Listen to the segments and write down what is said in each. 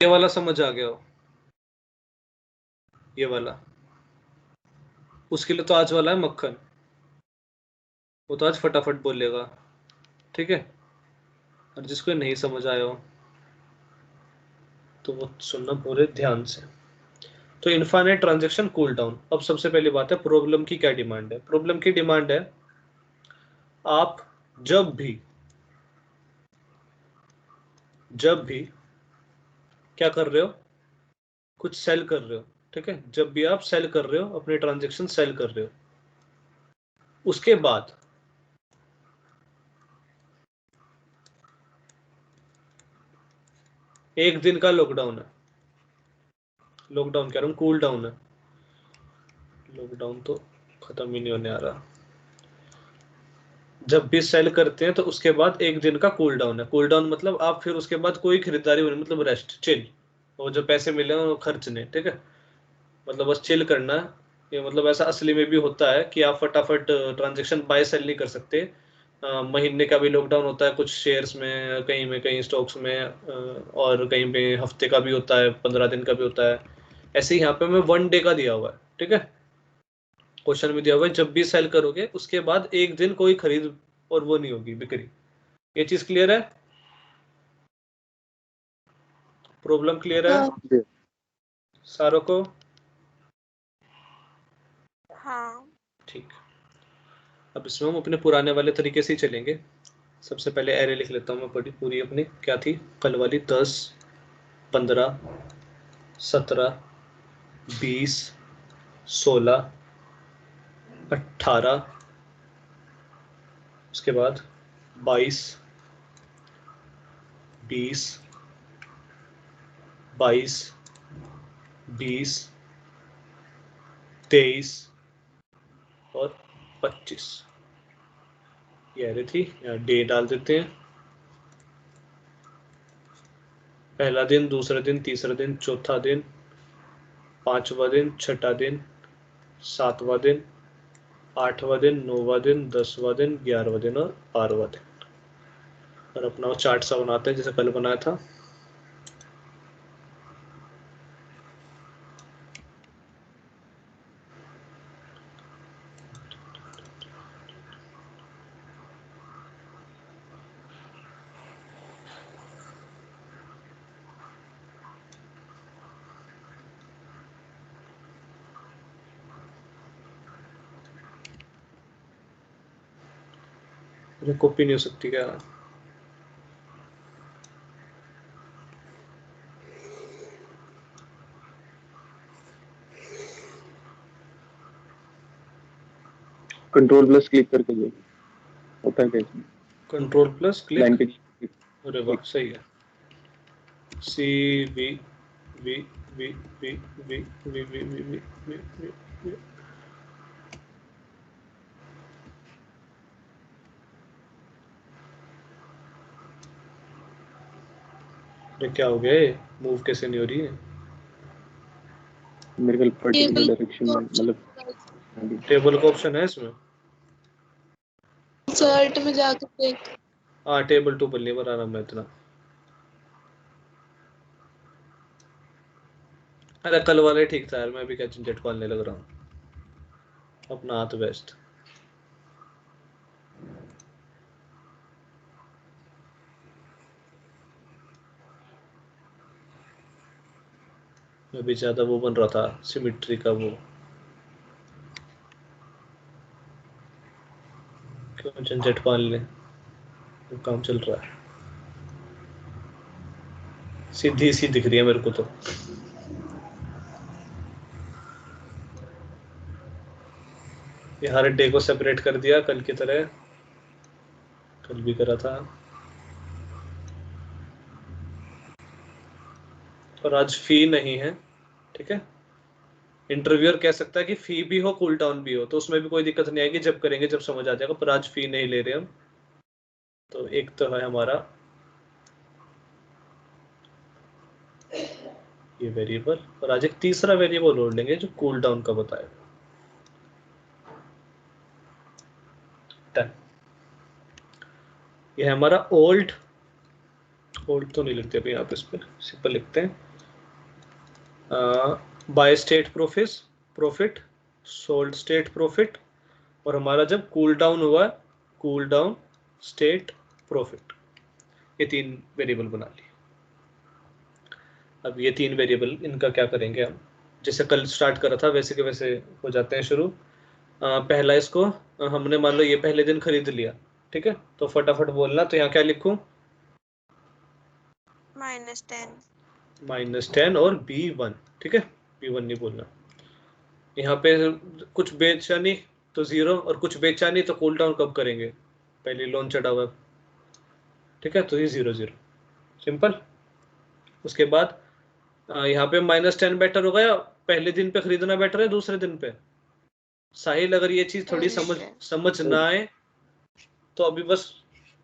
ये वाला समझ आ गया हो, ये वाला, उसके लिए तो आज वाला है मक्खन, वो तो आज फटाफट बोलेगा, ठीक है। और जिसको नहीं समझ आया हो तो वो सुनना पूरे ध्यान से। तो इनफाइनाइट ट्रांजैक्शन कूल डाउन। अब सबसे पहली बात है प्रॉब्लम की क्या डिमांड है। प्रॉब्लम की डिमांड है आप जब भी क्या कर रहे हो, कुछ सेल कर रहे हो, ठीक है, जब भी आप सेल कर रहे हो, अपने ट्रांजैक्शन सेल कर रहे हो, उसके बाद एक दिन का लॉकडाउन है, लॉकडाउन कह रहा हूँ, कूल डाउन है, लॉकडाउन तो खत्म ही नहीं होने आ रहा। जब भी सेल करते हैं तो उसके बाद एक दिन का कूल डाउन है। कूल डाउन मतलब आप फिर उसके बाद कोई खरीदारी होनी, मतलब रेस्ट, चिल, और जो पैसे मिले हैं वो खर्चने, ठीक है, मतलब बस चिल करना है। ये मतलब ऐसा असली में भी होता है कि आप फटाफट ट्रांजेक्शन बाय सेल नहीं कर सकते। महीने का भी लॉकडाउन होता है कुछ शेयर्स में कहीं स्टॉक्स में, और कहीं पे हफ्ते का भी होता है, 15 दिन का भी होता है। ऐसे ही यहाँ पे मैं 1 डे का दिया हुआ है, ठीक है, क्वेश्चन में दिया हुआ है जब भी सेल करोगे उसके बाद एक दिन कोई खरीद और वो नहीं होगी बिक्री। ये चीज क्लियर है, प्रॉब्लम क्लियर है हाँ। सारों को? हाँ। ठीक। अब इसमें हम अपने पुराने वाले तरीके से ही चलेंगे। सबसे पहले एरे लिख लेता हूँ मैं, बड़ी पूरी अपनी क्या थी कल वाली, 10, 15, 17, 20, 16, 18, उसके बाद 22, 20, 22, 20, 23 और 25। ये एरे थी, यहाँ डे डाल देते हैं। पहला दिन, दूसरा दिन, तीसरा दिन, चौथा दिन, पांचवा दिन, छठा दिन, सातवां दिन, आठवां दिन, नौवां दिन, 10वां दिन, 11वां दिन और 12वां दिन। और अपना वो चार्ट सा बनाते हैं जैसे कल बनाया था। मुझे कॉपी नहीं हो सकती क्या? कंट्रोल प्लस क्लिक करके जाइए, होता है कैसे? कंट्रोल प्लस क्लिक, लाइन पे अरे वाह सही है। सी वी वी वी वी वी वी वी वी वी वी वी वी। अरे क्या हो गया, मूव कैसे नहीं हो रही है? मेरे ख्याल पर्टिकुलर टेबल डायरेक्शन में, मतलब टेबल का ऑप्शन है इसमें? इंसर्ट में जाकर देख। हाँ टेबल टू पर नहीं बना रहा मैं इतना। अरे कल वाले ठीक था यार, मैं भी क्या झंझट पालने लग रहा हूँ, अपना हाथ बेस्ट। मैं भी ज्यादा वो बन रहा था सिमिट्री का वो, क्यों झंझट पाल ले, वो काम चल रहा है। सीधी सी दिख रही है मेरे को तो। ये हर डे को सेपरेट कर दिया कल की तरह, कल भी करा था। और आज फी नहीं है, ठीक है। इंटरव्यूअर कह सकता है कि फी भी हो कूल डाउन भी हो, तो उसमें भी कोई दिक्कत नहीं आएगी, जब करेंगे जब समझ आ जाएगा, पर आज फी नहीं ले रहे हम। तो एक तो है हमारा ये वेरिएबल, और आज एक तीसरा वेरिएबल जोड़ लेंगे जो कूल डाउन का बताएगा। डन। ये है हमारा ओल्ड होल्ड तो नहीं लिखते अभी यहाँ पे, इस पर सिंपल लिखते हैं bye state profit, sold state profit, और हमारा जब कूल डाउन हुआ कूल डाउन स्टेट प्रॉफिट। ये 3 वेरिएबल बना लिए। अब ये 3 वेरिएबल इनका क्या करेंगे हम, जैसे कल स्टार्ट करा था वैसे के वैसे हो जाते हैं शुरू। पहला इसको हमने मान लो ये पहले दिन खरीद लिया, ठीक है, तो फटाफट बोलना, तो यहाँ क्या लिखूं, -10। -10 और B1, ठीक है, B1 नहीं बोलना। यहाँ पे कुछ बेचा नहीं तो 0, और कुछ बेचा नहीं तो कूल डाउन कब करेंगे, पहले लोन चढ़ा हुआ, ठीक है, तो ये 0 0 सिंपल। उसके बाद यहाँ पे -10 बेटर हो गया, पहले दिन पे खरीदना बेटर है दूसरे दिन पे। साहिल अगर ये चीज थोड़ी समझ ना आए तो अभी बस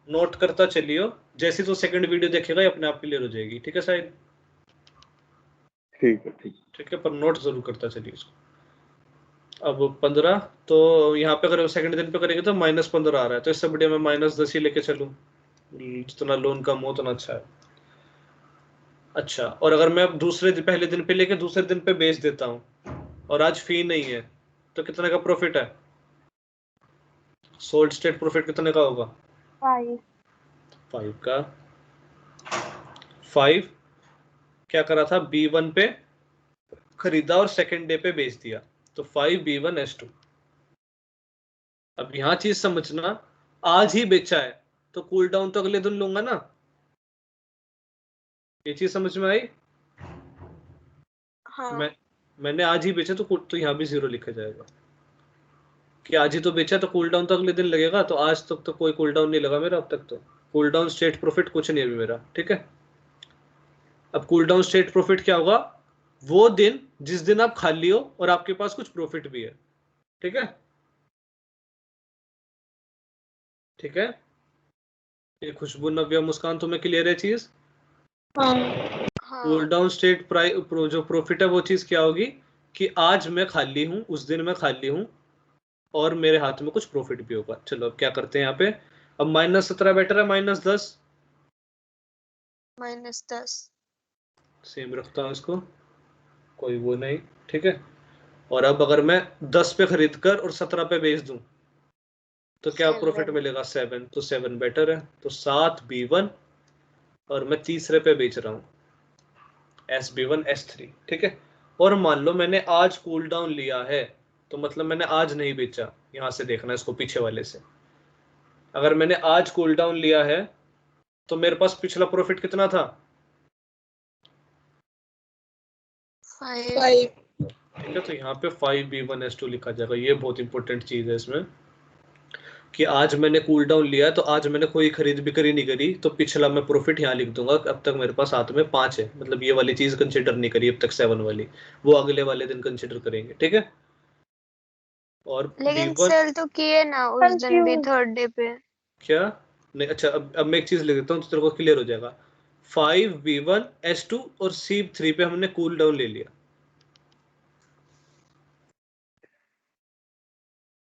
नोट करता चलियो, जैसे तो सेकंड वीडियो देखेगा ये अपने आप क्लियर हो जाएगी, ठीक है साहिल? ठीक है ठीक है। ठीक है, पर नोट जरूर करता चलिए इसको। अब 15, तो यहाँ पे अगर सेकंड दिन पे करेंगे तो -15 आ रहा है, तो इससे बढ़िया मैं -10 ही लेके चलूँ, जितना लोन कम हो उतना अच्छा है। अच्छा, और अगर मैं दूसरे दिन पहले दिन पे लेके दूसरे दिन पे बेच देता हूँ और आज फी नहीं है, तो कितने का प्रॉफिट है, सोल्ड स्टेट प्रॉफिट कितने का होगा, 5 का। 5 क्या करा था, B1 पे खरीदा और सेकंड डे पे बेच दिया, तो 5B1S2। अब यहां चीज समझना, आज ही बेचा है तो कूल डाउन तो अगले दिन लूंगा ना, ये चीज समझ में आई? हाँ। मैंने आज ही बेचा तो यहाँ भी 0 लिखा जाएगा कि आज ही तो बेचा, तो कूल डाउन तो अगले दिन लगेगा, तो आज तक तो कोई कूल डाउन नहीं लगा मेरा अब तक, तो कूल डाउन स्टेट प्रॉफिट कुछ नहीं अभी मेरा, ठीक है। अब कूल डाउन स्टेट प्रॉफिट क्या होगा, वो दिन जिस दिन आप खाली हो और आपके पास कुछ प्रॉफिट भी है, ठीक है, ठीक है। ये खुशबू, नव्या, मुस्कान, तुम्हें क्लियर है चीज? कूल डाउन स्टेट जो प्रॉफिट है वो चीज क्या होगी कि आज मैं खाली हूं, उस दिन मैं खाली हूं और मेरे हाथ में कुछ प्रॉफिट भी होगा। चलो अब क्या करते हैं यहाँ पे, अब -17 बेटर है -10? -10। सेम रखता हूँ इसको, कोई वो नहीं, ठीक है। और अब अगर मैं 10 पे खरीद कर और 17 पे बेच दूं तो क्या प्रॉफिट मिलेगा, 7, तो 7 बेटर है, तो 7B1, और मैं तीसरे पे बेच रहा हूँ SB1S3, ठीक है। और मान लो मैंने आज कूल डाउन लिया है, तो मतलब मैंने आज नहीं बेचा, यहां से देखना इसको पीछे वाले से, अगर मैंने आज कूल डाउन लिया है तो मेरे पास पिछला प्रॉफिट कितना था, 5। ठीक है, तो यहाँ पे 5B1S2 लिखा जाएगा। ये बहुत इंपॉर्टेंट चीज है इसमें कि आज मैंने कूल डाउन लिया है, तो आज मैंने कोई खरीद बिक्री नहीं करी, तो पिछला मैं प्रॉफिट यहाँ लिख दूंगा, अब तक मेरे पास हाथ में 5 है, मतलब ये वाली चीज कंसिडर नहीं करी अब तक 7 वाली, वो अगले वाले दिन कंसिडर करेंगे, ठीक है। और लेकिन B1 सेल तो किए ना उस दिन भी, थर्ड डे पे। क्या नहीं, अच्छा अब मैं एक चीज लिख देता हूँ तो तेरे को क्लियर हो जाएगा। 5B1S2 और C3 पे हमने कूल डाउन ले लिया,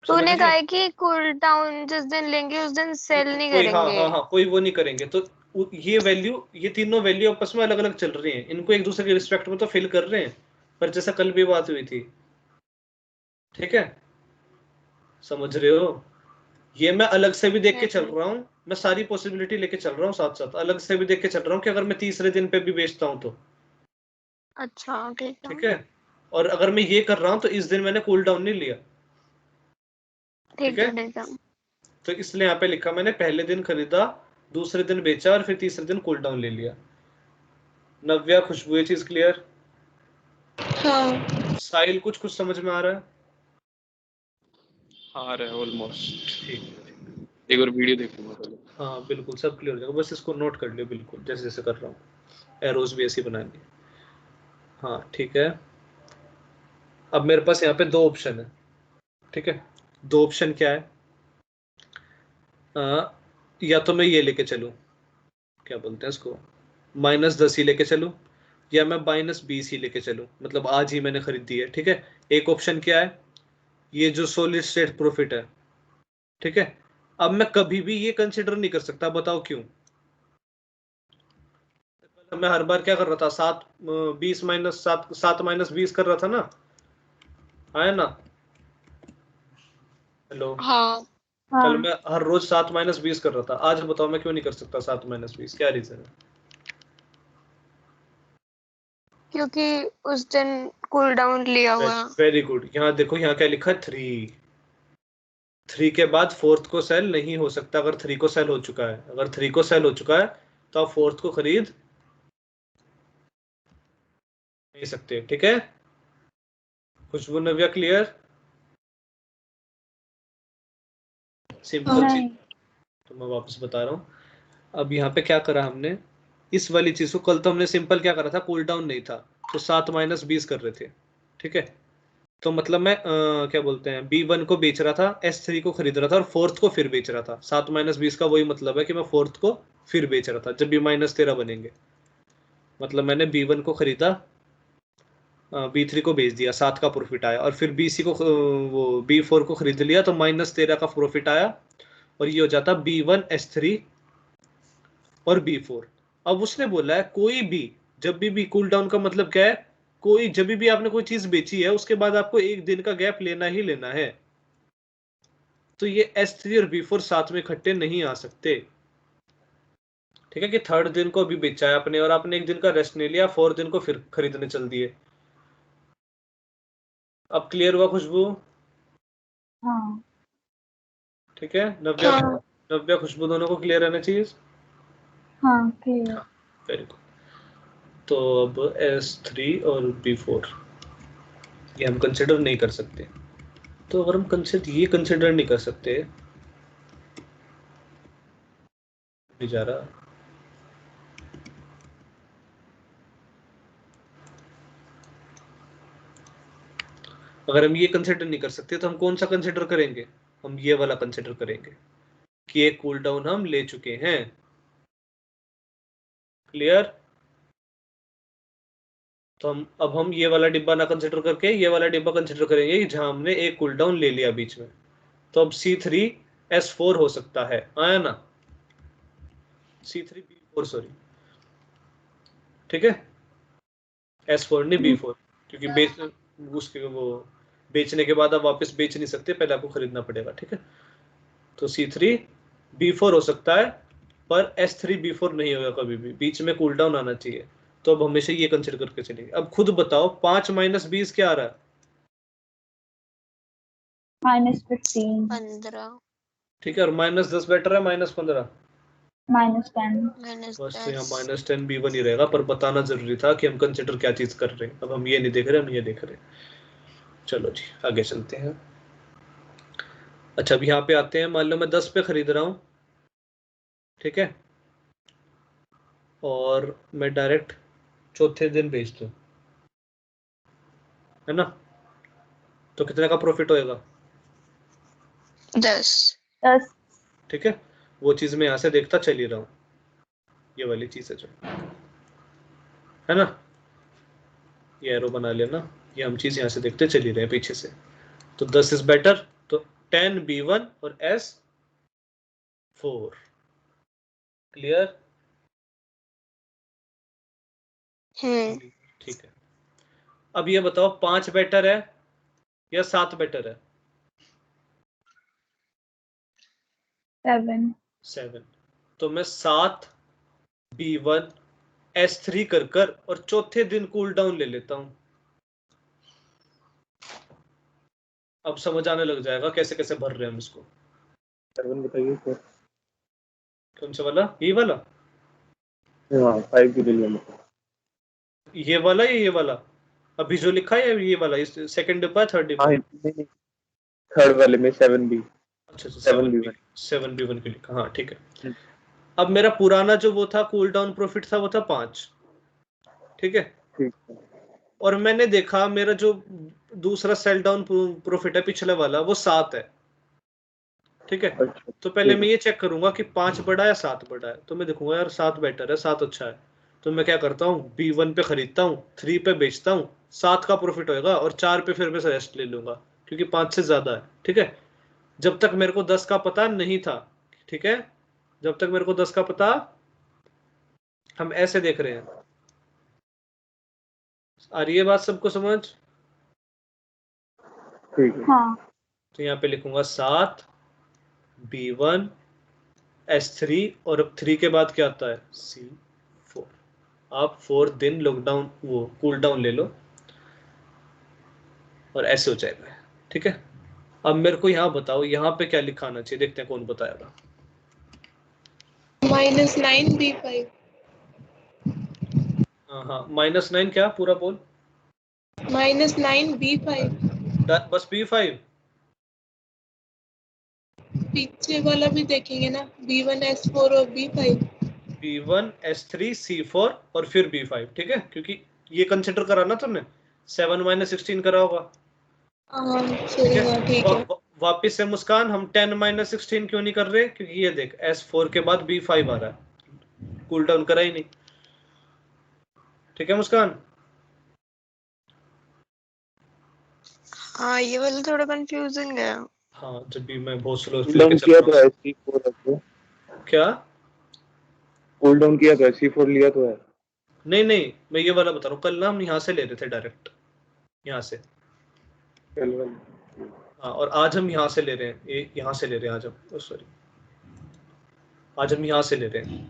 तूने कहा है कि कूल डाउन जिस दिन लेंगे उस दिन सेल नहीं कोई, हाँ करेंगे। हाँ हाँ, कोई वो नहीं करेंगे, तो ये वैल्यू, ये तीनों वैल्यू आपस में अलग अलग चल रही हैं, इनको एक दूसरे के रिस्पेक्ट में तो फिल कर रहे हैं, पर जैसा कल भी बात हुई थी, ठीक है, समझ रहे हो? ये मैं अलग से भी देख के चल रहा हूँ, मैं सारी पॉसिबिलिटी लेके चल रहा हूँ, साथ साथ अलग से भी देख के चल रहा हूँ कि अगर मैं तीसरे दिन पे भी बेचता हूँ तो, अच्छा ठीक है। और अगर मैं ये कर रहा हूँ तो इस दिन मैंने कूल डाउन नहीं लिया, ठीक है। ठीक है। तो इसलिए यहाँ पे लिखा मैंने, पहले दिन खरीदा, दूसरे दिन बेचा और फिर तीसरे दिन कूल डाउन ले लिया। नव्या, खुशबू, ये चीज क्लियर? हाँ। साहिल, कुछ समझ में आ रहा है? आ रहा है ऑलमोस्ट। ठीक है, एक बार वीडियो देखूंगा पहले। हाँ बिल्कुल सब क्लियर हो जाएगा, बस इसको नोट कर लियो बिल्कुल जैसे जैसे कर रहा हूँ, एरोज भी ऐसी बनानी। हाँ ठीक है, अब मेरे पास यहाँ पे 2 ऑप्शन है, ठीक है। 2 ऑप्शन क्या है, या तो मैं ये लेके चलूँ, क्या बोलते हैं इसको, -10 ही लेके चलूँ, या मैं -20 ही लेके चलूँ, मतलब आज ही मैंने खरीदी है, ठीक है। एक ऑप्शन क्या है, ये जो सॉलिड स्टेट प्रॉफिट है, ठीक है। अब मैं कभी भी ये कंसिडर नहीं कर सकता, बताओ क्यों? मैं हर बार क्या कर रहा था, 20 माइनस 7 माइनस 20 कर रहा था ना, आया ना? हेलो। हाँ कल मैं हर रोज 7 माइनस 20 कर रहा था, आज बताओ मैं क्यों नहीं कर सकता 7 माइनस 20? क्या रीजन है? क्योंकि उस दिन कूल डाउन लिया हुआ है। Very good. यहाँ देखो, यहाँ क्या लिखा है, 3 के बाद फोर्थ को सेल नहीं हो सकता अगर 3 को सेल हो चुका है। अगर 3 को सेल हो चुका है तो आप फोर्थ को खरीद नहीं सकते, ठीक है? खुशबू, नव्या, क्लियर? सिंपल चीज। तो मैं वापस बता रहा हूँ। अब यहाँ पे क्या करा हमने, इस वाली चीज को, कल तो हमने सिंपल क्या करा था, कूल डाउन नहीं था तो 7 माइनस 20 कर रहे थे, ठीक है? तो मतलब मैं क्या बोलते हैं, B1 को बेच रहा था, S3 को खरीद रहा था और फोर्थ को फिर बेच रहा था। 7 माइनस 20 का वही मतलब है कि मैं फोर्थ को फिर बेच रहा था जब B माइनस 13 बनेंगे। मतलब मैंने B1 को खरीदा, B3 को बेच दिया, 7 का प्रॉफिट आया, और फिर BC को वो B4 को खरीद लिया तो माइनस 13 का प्रॉफिट आया, और ये हो जाता B1 S3 और B4। अब उसने बोला है कोई भी, जब भी कूल डाउन का मतलब क्या है, कोई जब भी आपने कोई चीज बेची है उसके बाद आपको एक दिन का गैप लेना ही लेना है। तो ये S3 और B4 साथ में इकट्ठे नहीं आ सकते, ठीक है? कि थर्ड दिन को अभी बेचा है आपने और आपने एक दिन का रेस्ट नहीं लिया, 4 दिन को फिर खरीदने चल दिए। अब क्लियर हुआ खुशबू? हाँ ठीक है। नव्या, हाँ नव्या, खुशबू दोनों को क्लियर रहना चाहिए। हाँ क्लियर। Very good. तो अब S3 और B4 ये हम कंसिडर नहीं कर सकते। तो अगर हम ये कंसिडर नहीं कर सकते, नहीं जा रहा, अगर हम ये कंसिडर नहीं कर सकते तो हम कौन सा कंसिडर करेंगे? हम ये वाला कंसिडर करेंगे कि एक कूल डाउन हम ले चुके हैं। क्लियर? तो हम ये वाला डिब्बा ना कंसिडर करके ये वाला डिब्बा कंसिडर करेंगे जहां हमने एक कूल डाउन ले लिया बीच में। तो अब C3 S4 हो सकता है, आया ना? C3 B4, सॉरी, ठीक है? S4 नहीं B4, क्योंकि उसके वो बेचने के बाद आप वापस बेच नहीं सकते, पहले आपको खरीदना पड़ेगा, ठीक है? तो C3 B4 हो सकता है, पर S3 B4 नहीं होगा कभी भी, बीच में कूल डाउन आना चाहिए। तो अब हमेशा ये कंसिडर करके चलेंगे। अब खुद बताओ 5 माइनस 20 क्या आ रहा है? -15 15 ठीक है, और -10 बेटर है -15? -10 बस यहाँ -10 -10 B1 ही रहेगा, पर बताना जरूरी था कि हम कंसिडर क्या चीज कर रहे हैं। अब हम ये नहीं देख रहे, हम ये देख रहे हैं। चलो जी, आगे चलते हैं। अच्छा, अब यहाँ पे आते हैं। मान लो मैं 10 पे खरीद रहा हूँ, ठीक है, और मैं डायरेक्ट चौथे दिन बेच दूँ, है ना? तो कितने का प्रॉफिट होएगा? 10 10 ठीक है, वो चीज मैं यहाँ से देखता चल ही रहा हूँ, ये वाली चीज है जो, है ना? ये एरो बना लेना, ये हम चीज यहाँ से देखते चल ही रहे हैं पीछे से। तो 10 इज बेटर, तो 10 B1 और S4। क्लियर? ठीक है। अब ये बताओ 5 बेटर है या 7 बेटर है? 7 7। तो मैं 7 B1 S3 कर और चौथे दिन कूल डाउन ले लेता हूं। अब समझ आने लग जाएगा कैसे कैसे भर रहे हैं हम इसको। 7 बताइए सर। कौन सा वाला? ये वाला? हाँ 5 की डिलीवर। ये वाला या ये वाला? अभी जो लिखा है ये वाला, इस सेकंड डिब्बा, थर्ड डिब्बा? हाँ नहीं, थर्ड वाले में 7B। अच्छा अच्छा, 7B1। 7B1 के लिखा, हाँ ठीक है। अब मेरा पुराना जो वो था कूल डाउन प्रॉफिट था, वो था 5, ठीक है? ठीक है। और मैंने देखा मेरा जो दूसरा सेल डाउन प्रॉफिट है पिछले वाला, वो 7 है, ठीक है? अच्छा तो पहले ठीक मैं है। ये चेक करूंगा कि 5 बड़ा है 7 बड़ा है, तो मैं देखूंगा यार 7 बेटर है, 7 अच्छा है। तो मैं क्या करता हूँ, B1 पे खरीदता हूँ, 3 पे बेचता हूँ, 7 का प्रॉफिट होएगा, और 4 पे फिर मैं रेस्ट ले लूंगा क्योंकि 5 से ज्यादा है, ठीक है? जब तक मेरे को 10 का पता नहीं था, ठीक है, जब तक मेरे को 10 का पता, हम ऐसे देख रहे हैं आ रही है बात सबको समझ? ठीक है। हाँ तो यहाँ पे लिखूंगा 7 B1 S3 और अब 3 के बाद क्या आता है C4। आप 4 दिन लॉकडाउन वो कूल डाउन ले लो और ऐसे हो जाएगा। ठीक है, अब मेरे को यहाँ बताओ यहाँ पे क्या लिखा आना चाहिए, देखते हैं कौन बताएगा। -9 B5 हाँ -9 क्या पूरा बोल। -9 B5 बस B5 पीछे वाला भी देखेंगे ना, B1 S4 और B5। B1 S3 C4 और फिर B5। ठीक है, क्योंकि ये कंसिडर करा ना तुमने, 7 - 16 करा होगा। हाँ ठीक चलेगा, है, ठीक है। वापिस से मुस्कान, हम 10 - 16 क्यों नहीं कर रहे, क्योंकि ये देख S4 के बाद B5 आ रहा है, कूल डाउन करा ही नहीं। ठीक है मुस्कान? हाँ ये वाला थोड़ा कंफ्यूजिंग है। हाँ, जब भी मैं बहुत स्लो कूल डाउन किया तो है C4 आपको, क्या? कूल डाउन किया तो है C4 लिया तो है। नहीं, मैं ये वाला बता रहा हूँ, कल ना हम यहाँ से ले रहे थे डायरेक्ट, यहाँ से। हाँ, और आज हम यहाँ से ले रहे हैं, ये यहाँ से ले रहे हैं आज हम, सॉरी आज हम यहाँ से ले रहे हैं।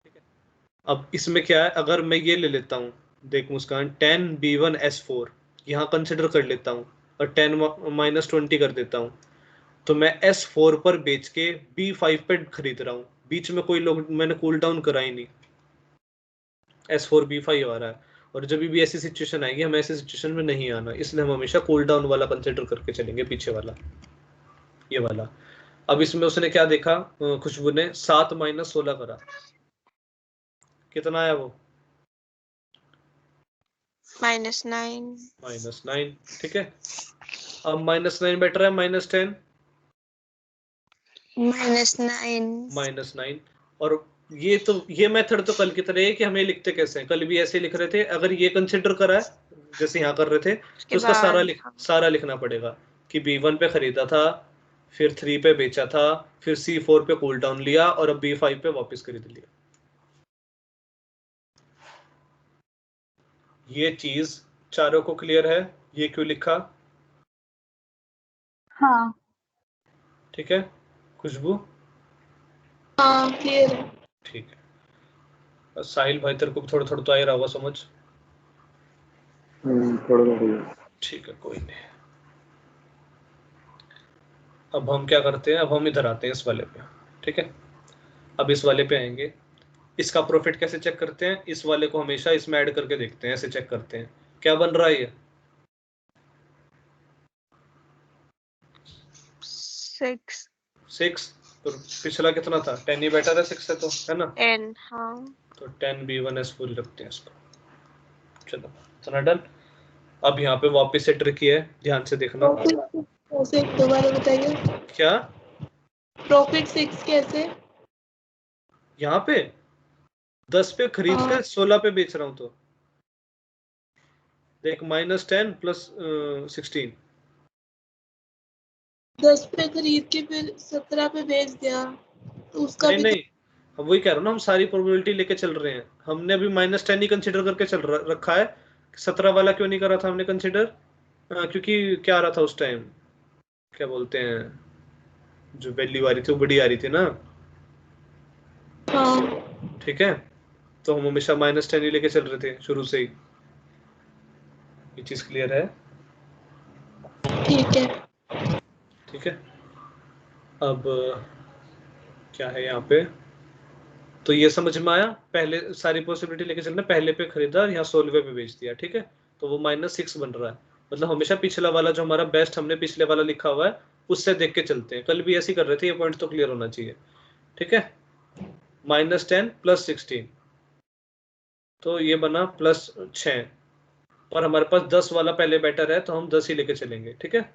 ठीक है, अब इसमें क्या है, अगर मैं ये ले लेता हूँ, देख मुस्कान 10 B1 S4 यहाँ कंसिडर कर लेता हूँ और 10 - 20 कर देता हूँ, तो मैं S4 पर बेच के B5 पे खरीद रहा हूँ, बीच में कोई लोग मैंने कूल डाउन करा ही नहीं, S4 B5 आ रहा है। और जब भी ऐसी सिचुएशन आएगी, हमें ऐसी सिचुएशन में नहीं आना, इसलिए हम हमेशा कूल डाउन वाला कंसिडर करके चलेंगे, पीछे वाला, ये वाला। अब इसमें उसने क्या देखा, खुशबू ने 7 - 16 करा, कितना आया वो? -9 -9। ठीक है, अब -9 बेटर है -10? -9 -9। और ये मेथड तो कल की तरह है कि हमें लिखते कैसे हैं, कल भी ऐसे लिख रहे थे, अगर ये कंसिडर करा है जैसे यहाँ कर रहे थे, तो उसका सारा लिखना पड़ेगा कि B1 पे खरीदा था, फिर 3 पे बेचा था, फिर C4 पे कूल डाउन लिया और अब B5 पे वापस खरीद लिया। ये चीज चारों को क्लियर है, ये क्यों लिखा? हाँ ठीक है खुशबू? हाँ क्लियर है। ठीक है, साहिल भाई तेरे को थोड़ा थोड़ा तो आ ही रहा होगा समझ? थोड़ा। ठीक है, कोई नहीं। अब हम क्या करते हैं, अब हम इधर आते हैं इस वाले पे। ठीक है, अब इस वाले पे आएंगे, इसका प्रॉफिट कैसे चेक करते हैं, इस वाले को हमेशा इसमें ऐड करके देखते हैं, ऐसे चेक करते हैं क्या बन रहा है ये। 6 तो पिछला कितना था, 10 ही बेटर है 6 से, तो है ना? 10 हाँ। तो 10 B1 S4 रखते हैं इसको। चलो इतना डन। अब यहाँ पे वापस से ट्रिक है, ध्यान से देखना। कैसे दोबारा बताइए, क्या प्रॉफिट 6 कैसे? यहाँ पे 10 पे खरीद कर 16 पे बेच रहा हूँ, तो देख -10 + 16। 10 पे खरीद के फिर 17 पे बेच दिया, तो उसका भी नहीं, हम वही कह रहा हूँ ना, हम सारी प्रोबेबिलिटी लेके चल रहे हैं, हमने अभी -10 ही कंसिडर करके चल रखा है, 17 वाला क्यों नहीं करा था हमने कंसिडर? क्योंकि क्या आ रहा था उस टाइम, क्या बोलते हैं, जो वैल्यू आ रही थी वो बड़ी आ रही थी ना। हाँ ठीक है, तो हम हमेशा -10 ही लेके चल रहे थे शुरू से ही, ये चीज क्लियर है? ठीक है। ठीक है, अब क्या है यहाँ पे, तो ये समझ में आया, पहले सारी पॉसिबिलिटी लेके चलना, पहले पे खरीदा और यहाँ 16वें पे बेच दिया। ठीक है, तो वो -6 बन रहा है, मतलब हमेशा पिछला वाला जो हमारा बेस्ट हमने पिछले वाला लिखा हुआ है उससे देख के चलते हैं, कल भी ऐसे ही कर रहे थे, ये पॉइंट तो क्लियर होना चाहिए। ठीक है, -10 + 16, तो ये बना +6, और हमारे पास 10 वाला पहले बेटर है, तो हम 10 ही लेके चलेंगे। ठीक है,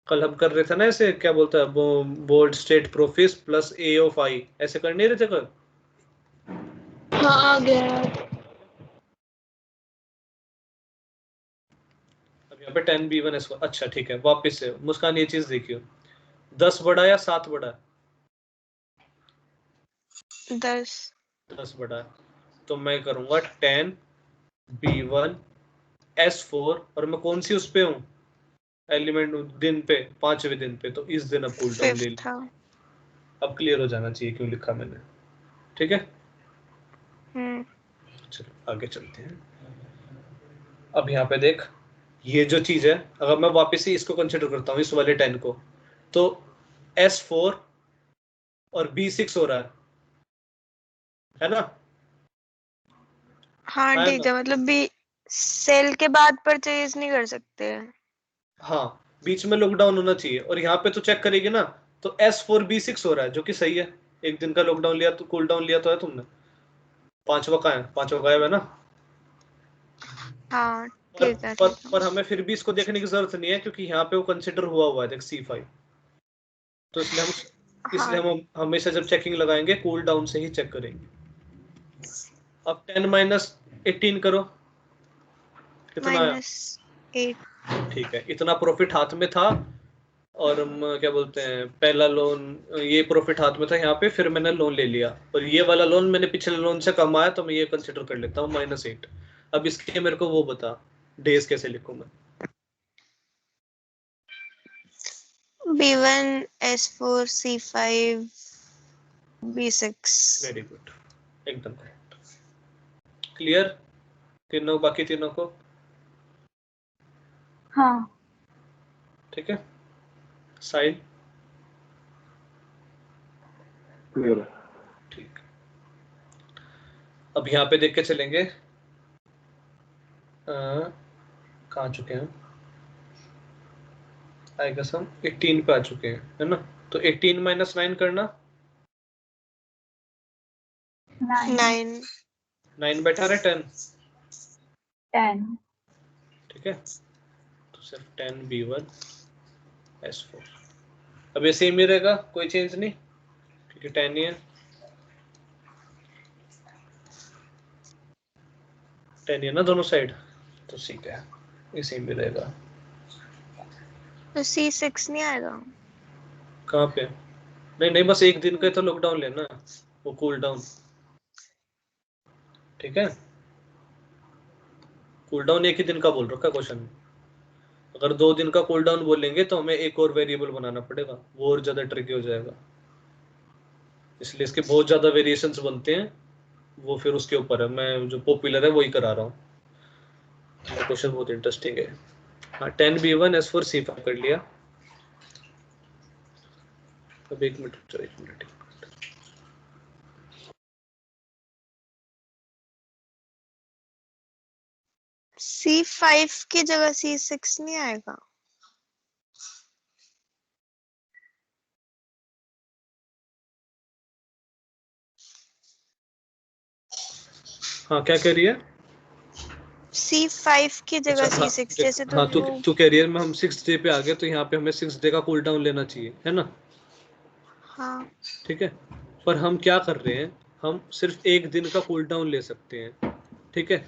कल हम कर रहे थे ना ऐसे, क्या बोलता है, bold state profits plus A of I, ऐसे कर नहीं रहे थे कल? हाँ आ गया याद। अब यहाँ पे 10 B1 S4। अच्छा ठीक है, वापस से मुस्कान ये चीज देखियो, 10 बड़ा या 7 बड़ा? 10 10 बड़ा है। तो मैं करूंगा 10 B1 S4 और मैं कौन सी उस पे हूँ एलिमेंट दिन पे 5वें दिन पे, तो इस दिन अब कूल डाउन ले लिया। अब क्लियर हो जाना चाहिए क्यों लिखा मैंने, ठीक है। चलो आगे चलते हैं। अब यहाँ पे देख, ये जो चीज है अगर मैं वापस ही इसको कंसिडर करता हूँ इस वाले 10 को, तो S4 और B6 हो रहा है ना? हाँ है ठीक ना? है, मतलब भी सेल के बाद परचेज नहीं कर सकते। हाँ, बीच में लॉकडाउन होना चाहिए। और यहाँ पे तो चेक करेगी ना, तो S4 B6 हो रहा है जो कि सही है। एक दिन का लॉकडाउन लिया तो कूल डाउन लिया तो है तुमने। 5वां कहाँ है? 5वां गायब है ना? हाँ पर, ठीक है पर, ठीक है। पर हमें फिर भी इसको देखने की जरूरत नहीं है क्योंकि यहाँ पे वो कंसिडर हुआ है देख C5। तो इसलिए हाँ हम हमेशा जब चेकिंग लगाएंगे कूल डाउन से ही चेक करेंगे। अब 10 माइनस 18 करो, कितना आया? -8। ठीक है, इतना प्रॉफिट हाथ में था। और क्या बोलते हैं, पहला लोन, ये प्रॉफिट हाथ में था यहाँ पे, फिर मैंने लोन ले लिया और ये वाला लोन मैंने पिछले लोन से कम आया, तो मैं ये कंसिडर कर लेता हूँ -8। अब इसके मेरे को वो बता, डेज कैसे लिखूं मैं? B1 S4 C5 B6। Very good, एकदम करेक्ट। क्लियर तीनों, बाकी तीनों को? हाँ। ठीक है, साइन क्लियर है। ठीक। अब यहाँ पे देख के चलेंगे, कहाँ चुके हैं? आई गेस हम 18 पे आ चुके हैं, है ना? तो 18 माइनस 9 करना, 9। 9 बैठा रहे 10, 10। ठीक है। तो सिर्फ 10 B1 S4। अब ये सेम ही रहेगा, कोई चेंज नहीं क्योंकि 10 ही है। 10 ही है ना दोनों साइड, तो ठीक है, ये सेम ही रहेगा। तो C6 नहीं आएगा? कहाँ पे? नहीं नहीं, बस एक दिन का तो लॉकडाउन लेना, वो कूल डाउन, ठीक है। कूल डाउन एक ही दिन का बोल रखा क्वेश्चन में। अगर 2 दिन का कूल डाउन बोलेंगे तो हमें एक और वेरिएबल बनाना पड़ेगा, वो और ज्यादा ट्रिकी हो जाएगा। इसलिए इसके बहुत ज्यादा वेरिएशंस बनते हैं, वो फिर उसके ऊपर है। मैं जो पॉपुलर है वही करा रहा हूँ। क्वेश्चन बहुत इंटरेस्टिंग है। हाँ, 10 B1 S4 C5 कर लिया। अब 1 मिनट, 1 मिनट। C5 की जगह C6 नहीं आएगा? हाँ, क्या कह रही है? C5 की जगह अच्छा, हाँ C6 जैसे तो हाँ, तू वो। तू कह रही है में हम 6 डे पे आ गए, तो यहाँ पे हमें 6 डे का कूल डाउन लेना चाहिए, है ना? हाँ ठीक है, पर हम क्या कर रहे हैं, हम सिर्फ एक दिन का कूल डाउन ले सकते हैं, ठीक है।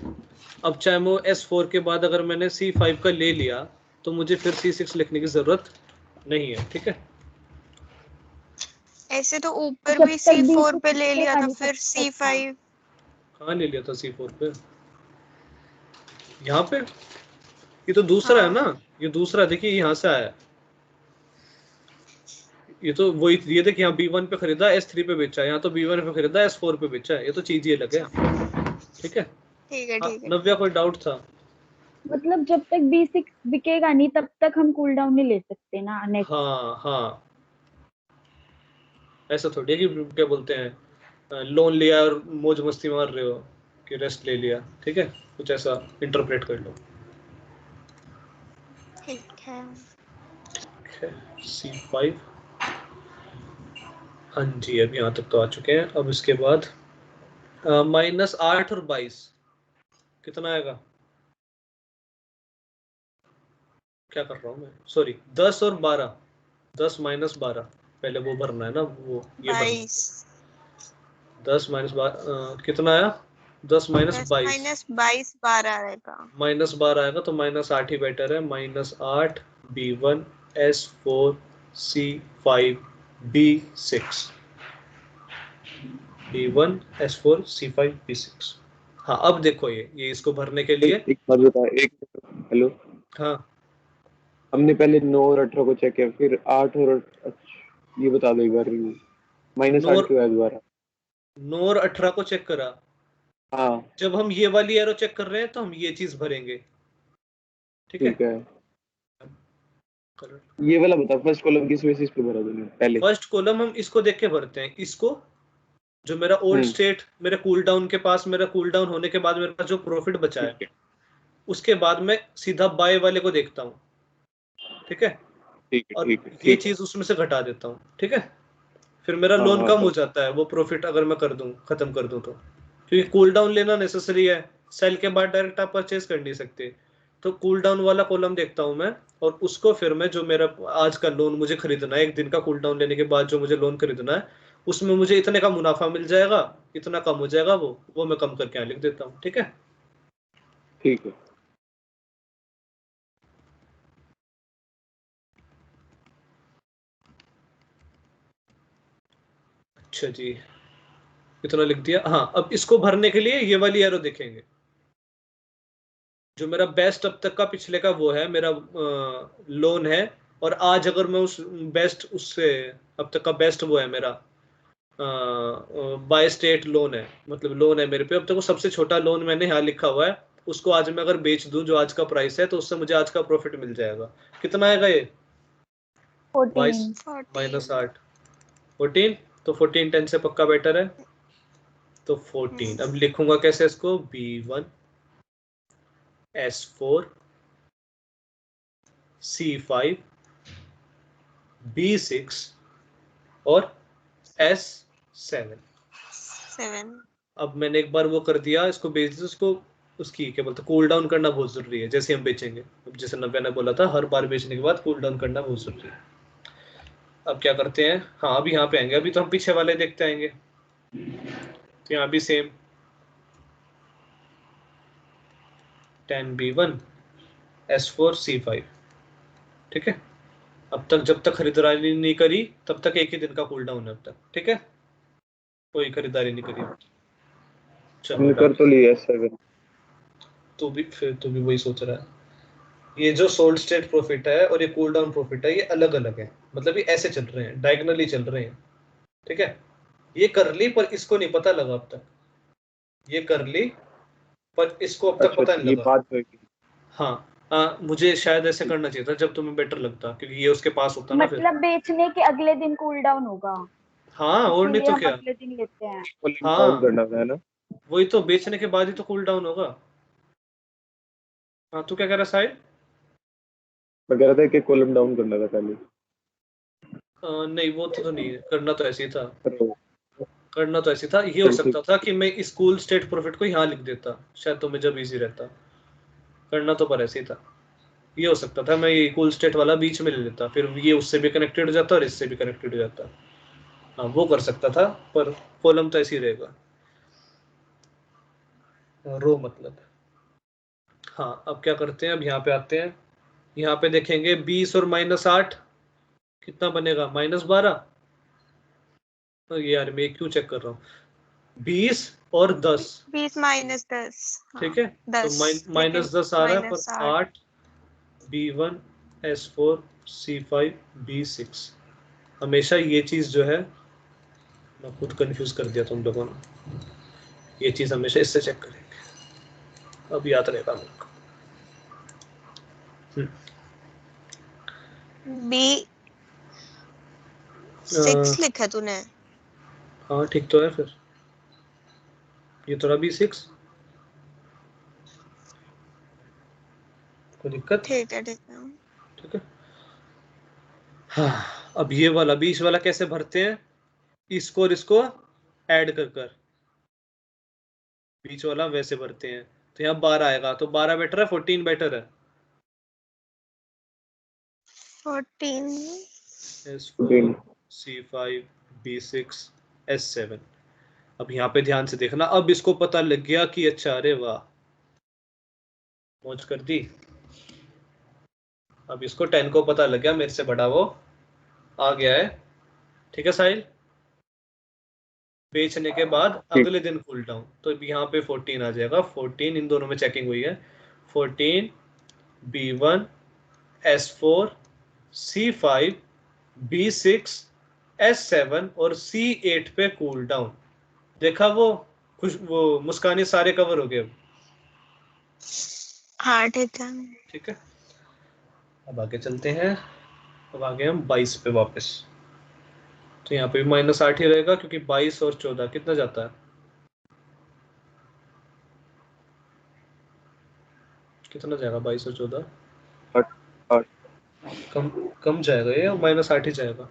अब चाहे वो S4 के बाद अगर मैंने C5 का ले लिया तो मुझे फिर C6 लिखने की जरूरत नहीं है, ठीक है। ऐसे तो ऊपर जब भी तक C4 पे B6 ले लिया था, नहीं फिर सकता। C5। कहाँ ले लिया था C4 पे? यहाँ पे ये तो दूसरा है हाँ ना, ये दूसरा देखिए यहाँ से आया है। ये तो वही, ये देख यहाँ B1 पे खरीदा, S3 पे बेचा, यहाँ तो B1 पे खरीदा, S4 पे बेचा, ये तो चीज ये लगे, ठीक है। ठीक है हाँ, ठीक है। नव्या कोई डाउट था? मतलब जब तक B6 बिकेगा नहीं तब तक हम कूल डाउन नहीं ले सकते ना नेक्स्ट। हाँ हाँ, ऐसा थोड़ी है कि क्या बोलते हैं लोन लिया और मौज मस्ती मार रहे हो कि रेस्ट ले लिया, ठीक है। कुछ ऐसा इंटरप्रेट कर लो, ठीक है। ठीक है। C5, हाँ जी, अब यहाँ तक तो आ चुके हैं। अब इसके बाद -8 और 22 कितना आएगा? क्या कर रहा हूँ मैं, सॉरी, 10 और 12, 10 माइनस 12, पहले वो भरना है ना, वो ये भरना 22। है। 10 माइनस 12 कितना आया? 10 माइनस 10 22, माइनस 22 12 आएगा। -12 आएगा, तो -8 ही बेटर है। -8 B1 S4 C5 B6, B1 S4 C5 B6। हाँ अब देखो ये इसको भरने के लिए एक बात बता, एक हेलो, हाँ हमने पहले 9 और 18 को चेक किया, फिर 8 और अच्छा ये बता दो एक बार, -8 9 क्यों है दोबारा? और 18 को चेक करा। हाँ जब हम ये वाली एरो चेक कर रहे हैं तो हम ये चीज भरेंगे, ठीक है। ठीक है, ये वाला बता, फर्स्ट कॉलम किस बेसिस पे भरा तूने पहले? फर्स्ट कॉलम हम इसको देख के भरते हैं, इसको जो मेरा ओल्ड स्टेट मेरे कूल डाउन के पास, मेरा कूल डाउन होने के बाद मेरे पास जो प्रॉफिट बचा ठीक है, उसके बाद मैं सीधा बाय वाले को देखता हूँ, ठीक है। ठीक है और ठीक है ये ठीक है। चीज उसमें से घटा देता हूँ, ठीक है। फिर मेरा हाँ लोन हाँ कम हो बस, जाता है, वो प्रॉफिट अगर मैं कर दूं, खत्म कर दूं तो, क्योंकि कूल डाउन लेना नेसेसरी है, सेल के बाद डायरेक्ट आप परचेज कर नहीं सकते। तो कूल डाउन वाला कॉलम देखता हूं मैं, और उसको फिर मैं जो मेरा आज का लोन मुझे खरीदना है, एक दिन का कूल डाउन लेने के बाद जो मुझे लोन खरीदना है, उसमें मुझे इतने का मुनाफा मिल जाएगा, इतना कम हो जाएगा वो मैं कम करके यहाँ लिख देता हूँ, ठीक है। ठीक है। अच्छा जी, इतना लिख दिया। हाँ अब इसको भरने के लिए ये वाली एरो देखेंगे, जो मेरा बेस्ट अब तक का पिछले का वो है मेरा लोन है। और आज अगर मैं उस बेस्ट उससे अब तक का बेस्ट वो है मेरा बाय स्टेट लोन है, मतलब लोन है मेरे पे अब तक वो सबसे छोटा लोन मैंने यहाँ लिखा हुआ है, उसको आज मैं अगर बेच दूं जो आज का प्राइस है, तो उससे मुझे आज का प्रॉफिट मिल जाएगा। कितना आएगा ये? 22 14 -8 14। तो 14 10 से पक्का बेटर है, तो 14। अब लिखूंगा कैसे इसको? B1 S4 C5 B6 और S7। 7 अब मैंने एक बार वो कर दिया, इसको बेच दिया, उसको उसकी क्या बोलते, कूल डाउन करना बहुत जरूरी है जैसे हम बेचेंगे। अब जैसे नव्या ने बोला था, हर बार बेचने के बाद कूल डाउन करना बहुत जरूरी है। अब क्या करते हैं, हाँ अभी यहाँ पे आएंगे, अभी तो हम पीछे वाले देखते आएंगे। तो यहाँ भी सेम 10B1 S4 C5, ठीक है। अब तक जब तक खरीदारी नहीं करी तब तक एक ही दिन का कूल डाउन है अब तक, ठीक है। कोई खरीदारी नहीं करी, चलो हमने डन। कर तो लिया 7। तू भी वही सोच रहा है। ये जो सोल्ड स्टेट प्रॉफिट है और ये कूल डाउन प्रॉफिट है, ये अलग अलग है, मतलब ये ऐसे चल रहे हैं, डायगोनली चल रहे हैं, ठीक है। ये कर ली पर इसको नहीं पता लगा अब तक, ये कर ली पर इसको अब तक अच्छा पता अच्छा, नहीं ये लगा। बात होगी। हाँ मुझे शायद ऐसे करना चाहिए था जब तुम्हें बेटर लगता, क्योंकि ये उसके पास होता ना फिर। मतलब बेचने के अगले दिन कूल डाउन होगा, हाँ और नहीं इसीलिए तो हम क्या। अगले दिन लेते हैं। कॉलम डाउन हाँ करना था, है ना? वही तो, बेचने के बाद ही तो कूल डाउन होगा। हाँ तू क्या कह रहा है साहिल? मैं कह रहा था कि कॉलम डाउन करना था पहले। नहीं वो तो नहीं है, करना तो ऐसे ही था। करो। करना तो ऐसे था, ये हो चल ठीक। सकता था कि मैं इस कूल स्टेट प्रॉफिट को यहाँ लिख देता, शायद तुम्हें जब इजी रहता। करना तो पर ऐसे ही था, ये हो सकता था मैं ये कूल स्टेट वाला बीच में ले लेता, फिर ये उससे भी कनेक्टेड हो जाता और इससे भी कनेक्टेड हो जाता। हाँ वो कर सकता था, पर कॉलम तो ऐसे ही रहेगा, रो मतलब। हाँ अब क्या करते हैं, अब यहाँ पे आते हैं, यहाँ पे देखेंगे 20 और -8 कितना बनेगा? -12। यार मैं क्यों चेक कर रहा हूँ, 20 और 10, 20 -10 ठीक हाँ है। तो 10 लेकिन -10 आ रहा है, पर -8 8 B1 S4 C5 B6। हमेशा ये चीज जो है, मैं खुद कंफ्यूज कर दिया तुम लोगों ने, ये चीज हमेशा इससे चेक करेंगे, अब याद रहेगा मेरे को। B6 लिखा तूने? हाँ ठीक तो है फिर, ये थोड़ा B6, कोई दिक्कत? ठीक है ठीक है। हाँ अब ये वाला 20 वाला कैसे भरते हैं, इसको और इसको ऐड कर कर, बीच वाला वैसे भरते हैं। तो यहाँ 12 आएगा, तो 12 बेटर है 14 बेटर है? 14 S4 C5 B6 S7। अब यहाँ पे ध्यान से देखना, अब इसको पता लग गया कि अच्छा, अरे वाह मौज कर दी। अब इसको 10 को पता लग गया मेरे से बड़ा वो आ गया है, ठीक है साहिल। बेचने के बाद अगले दिन कूल डाउन, तो यहाँ पे 14 आ जाएगा। 14 इन दोनों में चेकिंग हुई है। 14 B1 S4 C5 B6 S7 और C8 पे कूल डाउन। देखा वो मुस्कानी सारे कवर हो गए अब। हाँ ठीक है। ठीक है, अब आगे चलते हैं। अब आगे हम 22 पे वापस। तो यहाँ पे भी -8 ही रहेगा, क्योंकि 22 और 14 कितना जाता है, कितना जाएगा 22 और 14? 8 कम जाएगा ये, -8 ही जाएगा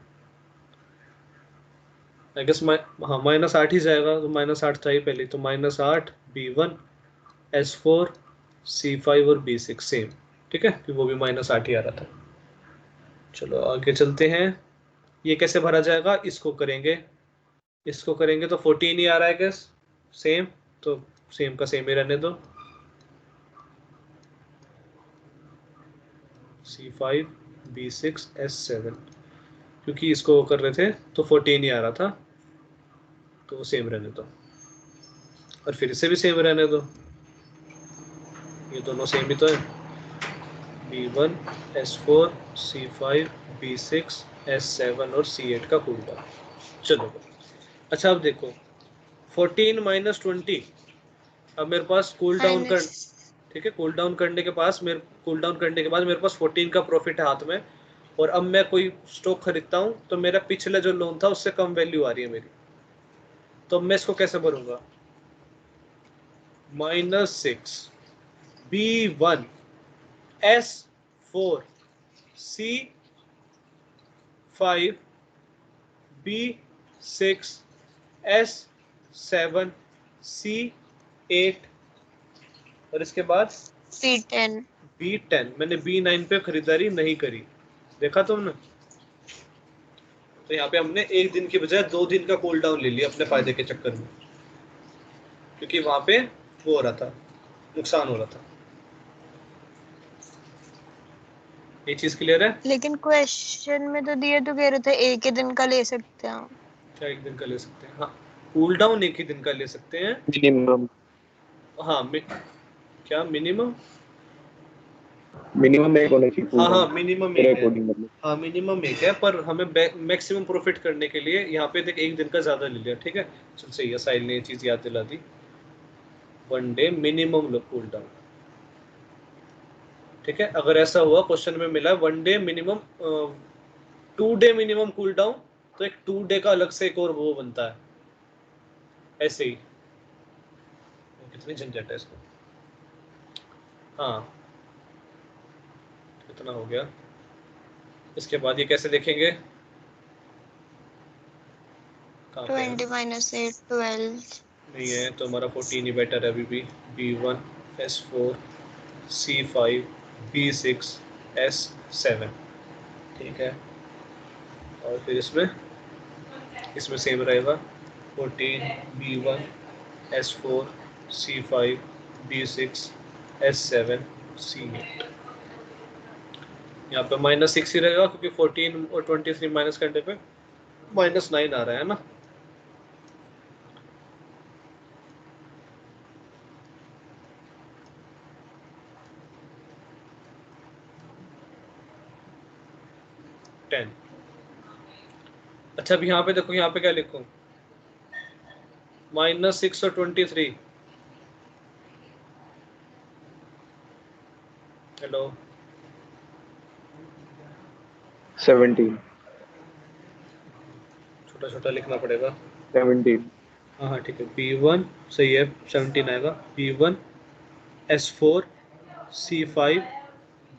आई गेस। हाँ -8 ही जाएगा, तो -8 था ही पहले, तो -8 B1 S4 C5 और B6 सेम। ठीक है, कि वो भी -8 ही आ रहा था। चलो आगे चलते हैं। ये कैसे भरा जाएगा, इसको करेंगे तो 14 ही आ रहा है गैस, सेम, तो सेम का सेम ही रहने दो। C5 B6 S7, क्योंकि इसको कर रहे थे तो 14 ही आ रहा था, तो सेम रहने दो। और फिर इसे भी सेम रहने दो, ये दोनों सेम ही तो है। B1 S4 C5 B6 S7 और C8 का कूल डाउन। चलो अच्छा, अब देखो 14 - 20, अब मेरे पास कूल डाउन कर, ठीक है, कूल डाउन करने के बाद मेरे पास 14 का प्रॉफिट है हाथ में, और अब मैं कोई स्टॉक खरीदता हूँ तो मेरा पिछले जो लोन था उससे कम वैल्यू आ रही है मेरी, तो मैं इसको कैसे भरूंगा? -6 B1 S4 C5 B6 S7 C8 और इसके बाद C10। B10। मैंने B9 पे खरीदारी नहीं करी, देखा तुमने? तो यहाँ पे हमने एक दिन की बजाय 2 दिन का कूल डाउन ले लिया अपने फायदे के चक्कर में, क्योंकि वहां पे वो हो रहा था, नुकसान हो रहा था। ये चीज क्लियर है? लेकिन क्वेश्चन में तो दिए तो कह रहे थे एक ही दिन का ले सकते हैं। क्या एक दिन का ले सकते हैं? हाँ, कूल डाउन एक ही दिन का ले सकते हैं। मिनिमम हाँ क्या मिनिमम? मिनिमम एक होना चाहिए हाँ पूरा हाँ, मिनिमम मेरे एक है। अकॉर्डिंग, मतलब हाँ मिनिमम एक है, पर हमें मैक्सिमम प्रॉफिट करने के लिए यहाँ पे देख एक दिन का ज्यादा ले लिया। ठीक है, चल सही है, साहिल ने ये चीज याद दिला दी। 1 डे मिनिमम कूल डाउन। ठीक है, अगर ऐसा हुआ क्वेश्चन में मिला 1 day minimum 2 day minimum cool down, तो एक 2 डे का अलग से एक और वो बनता है, ऐसे ही। कितनी झंझट है इसको। हाँ, कितना हो गया? इसके बाद ये कैसे देखेंगे? 20 - 8 12। नहीं है तो हमारा 14 ही बेटर है अभी भी। B1 S4 C5 B6 S7, ठीक है। और फिर इसमें सेम रहेगा 14 B1 S4 C5 B6 S7 C8। यहाँ पे -6 ही रहेगा, क्योंकि 14 और 23 माइनस करने पे -9 आ रहा है ना। अच्छा, अब यहाँ पे देखो, यहाँ पे क्या लिखूं? -6 और 23। हेलो, 17 छोटा छोटा लिखना पड़ेगा। 17 हाँ हाँ ठीक है, B1 सही है, 17 आएगा। B1 S4 C5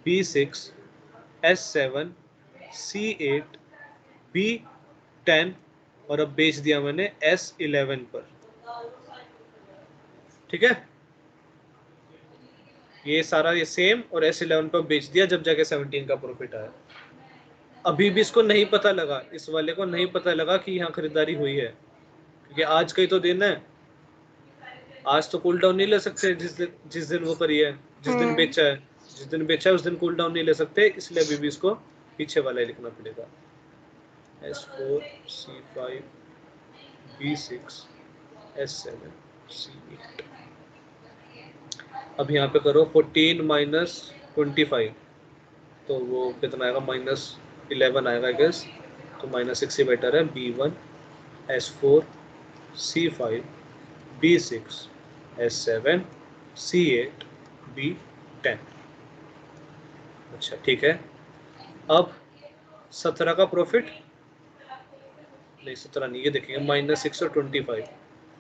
B6 S7 C8 B10, और अब बेच दिया मैंने S11 पर। ठीक है, ये सारा ये सेम, और S11 पर बेच दिया जब जाके 17 का प्रॉफिट आया। अभी भी इसको नहीं पता लगा, इस वाले को नहीं पता लगा कि यहाँ खरीदारी हुई है, क्योंकि आज का ही तो दिन है। आज तो कूल डाउन नहीं ले सकते जिस दिन वो करी है, जिस दिन बेचा है उस दिन कूल डाउन नहीं ले सकते, इसलिए अभी भी इसको पीछे वाला ही लिखना पड़ेगा। S4 C5 B6 S7 C8। अब यहाँ पे करो 14 माइनस 25, तो वो कितना आएगा, -11 आएगा गेस, तो -6 ही बेटर है। B1 S4 C5 B6 S7 C8 B10। अच्छा ठीक है, अब 17 का प्रॉफिट नहीं, 17 नहीं, ये देखेंगे -6 और 25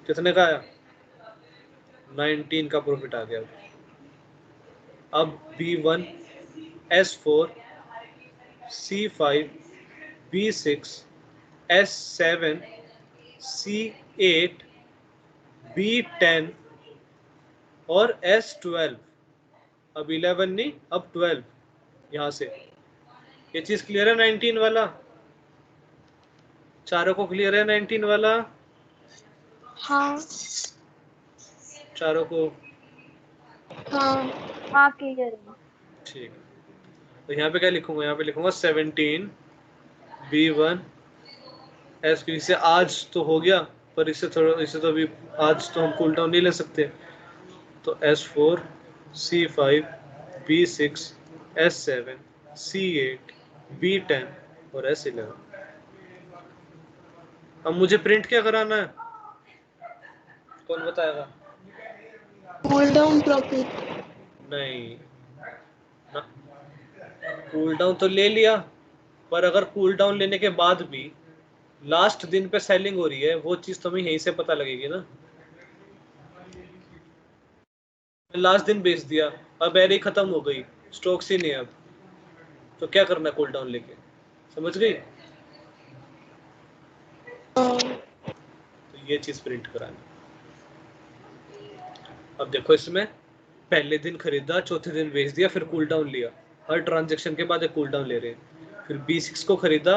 कितने का आया, 19 का प्रॉफिट आ गया। अब B1 S4 C5 B6 S7 C8 B10 और S12, अब 11 नहीं, अब 12, यहाँ से ये चीज क्लियर है। 19 वाला चारों को क्लियर है, 19 वाला हाँ चारों को, हाँ हाँ क्लियर है। ठीक है। तो यहाँ पे क्या लिखूंगा, यहाँ पे लिखूंगा 17 B1 S, इससे आज तो हो गया, पर इससे थोड़ा, इससे तो अभी आज तो हम कूल डाउन नहीं ले सकते, तो S4 C5 B6 S7 C8 B10 और S11। अब मुझे प्रिंट क्या कराना है, कौन बताएगा? Cool down profit. नहीं ना, कूल डाउन तो ले लिया, पर अगर कूल डाउन लेने के बाद भी लास्ट दिन पे सेलिंग हो रही है, वो चीज तो हमें यहीं से पता लगेगी ना। लास्ट दिन बेच दिया, अब एरी खत्म हो गई, स्टॉक्स ही नहीं है अब, तो क्या करना है कूल डाउन लेके, समझ गई? तो ये चीज प्रिंट करानी। अब देखो इसमें पहले दिन खरीदा, चौथे दिन बेच दिया, फिर कूल डाउन लिया, हर ट्रांजेक्शन के बाद एक कूल डाउन ले रहे हैं। फिर B6 को खरीदा,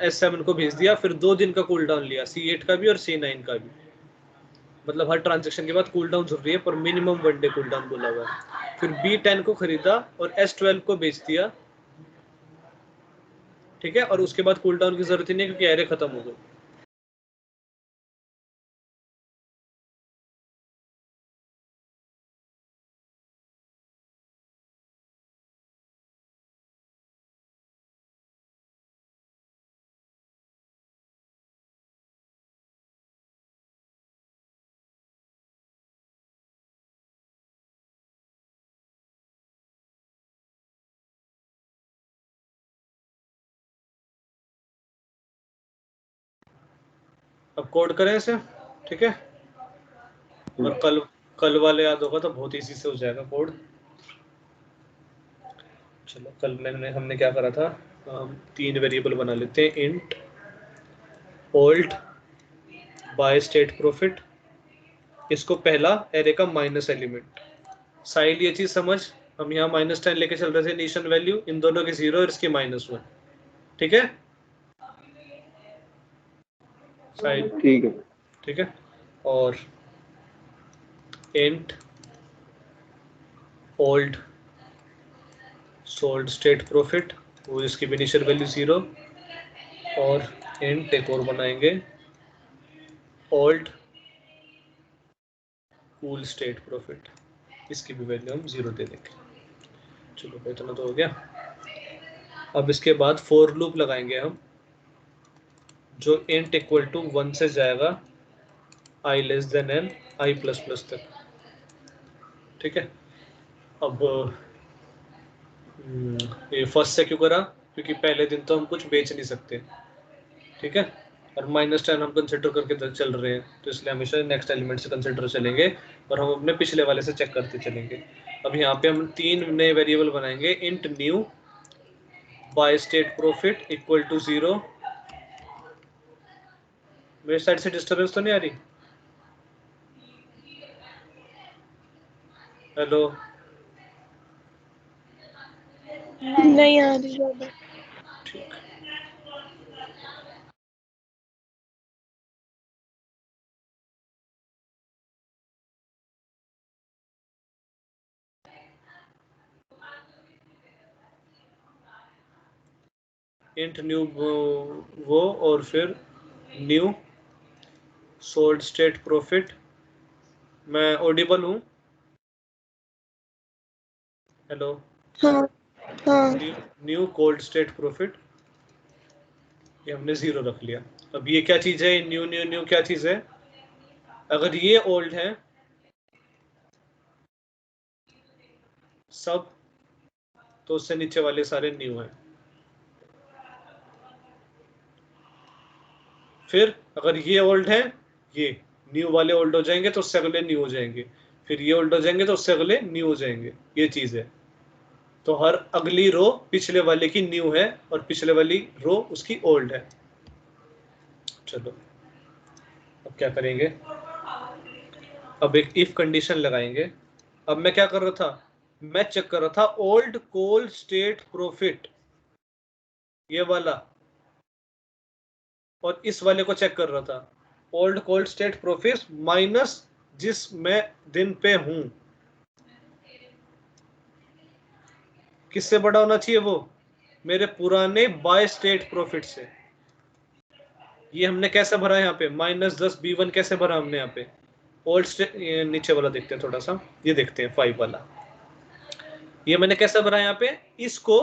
S7 को भेज दिया, फिर 2 दिन का कूल डाउन लिया, C8 का भी और C9 का भी, मतलब हर ट्रांजेक्शन के बाद कूल डाउन जरूरी है, पर मिनिमम 1 डे कूल डाउन बोला हुआ है। फिर B10 को खरीदा और S12 को बेच दिया, ठीक है, और उसके बाद कूल डाउन की जरूरत ही नहीं क्योंकि एरे खत्म हो गई। अब कोड करें इसे, ठीक है, और कल वाले याद होगा तो बहुत इजी से हो जाएगा कोड। चलो कल हमने क्या करा था, हम 3 वेरिएबल बना लेते हैं, int old bye state profit, इसको पहला एरे का माइनस एलिमेंट, साइड ये चीज समझ, हम यहाँ -10 लेके चल रहे थे इनिशियल वैल्यू, इन दोनों के 0 और इसके -1, ठीक है साइड, ठीक है। ठीक है, और int old sold state profit, वो इसकी इनिशियल वैल्यू 0, और इंट एक और बनाएंगे ओल्ड कूल स्टेट प्रॉफिट, इसकी भी वैल्यू हम 0 दे देंगे। चलो इतना तो हो गया। अब इसके बाद फॉर लूप लगाएंगे हम, जो इंट इक्वल टू 1 से जाएगा i less than n i plus plus तक, ठीक है। अब ये फर्स्ट से क्यों करा, क्योंकि पहले दिन तो हम कुछ बेच नहीं सकते, ठीक है, और -10 हम कंसिडर करके चल रहे हैं, तो इसलिए हमेशा नेक्स्ट एलिमेंट से कंसिडर चलेंगे और हम अपने पिछले वाले से चेक करते चलेंगे। अब यहाँ पे हम 3 नए वेरिएबल बनाएंगे, int new buy state profit equal to 0, मेरे साइड से डिस्टर्बेंस तो नहीं आ रही? हेलो, नहीं आ रही ज्यादा। ठीक, इंट न्यू वो और फिर न्यू सोल्ड स्टेट प्रॉफिट। मैं ऑडिबल हूँ? हेलो? हाँ हाँ न्यू कोल्ड स्टेट प्रॉफिट, ये हमने 0 रख लिया। अब ये क्या चीज है? न्यू न्यू न्यू क्या चीज है? अगर ये ओल्ड है सब, तो उससे नीचे वाले सारे न्यू हैं। फिर अगर ये ओल्ड है, ये न्यू वाले ओल्ड हो जाएंगे तो उससे अगले न्यू हो जाएंगे, फिर ये ओल्ड हो जाएंगे तो उससे अगले न्यू हो जाएंगे। ये चीज है। तो हर अगली रो पिछले वाले की न्यू है और पिछले वाली रो उसकी ओल्ड है। चलो अब क्या करेंगे? अब एक इफ कंडीशन लगाएंगे। अब मैं क्या कर रहा था? मैं चेक कर रहा था ओल्ड कोल्ड स्टेट प्रॉफिट, ये वाला, और इस वाले को चेक कर रहा था। Old cold state profit minus जिस मैं दिन पे हूं, किससे बड़ा होना चाहिए? वो मेरे पुराने बाय स्टेट प्रॉफिट से। ये हमने कैसे भरा यहाँ पे? -10 B1 कैसे भरा हमने यहाँ पे? ओल्ड स्टेट, नीचे वाला देखते हैं थोड़ा सा, ये देखते हैं 5 वाला। ये मैंने कैसे भरा यहाँ पे? इसको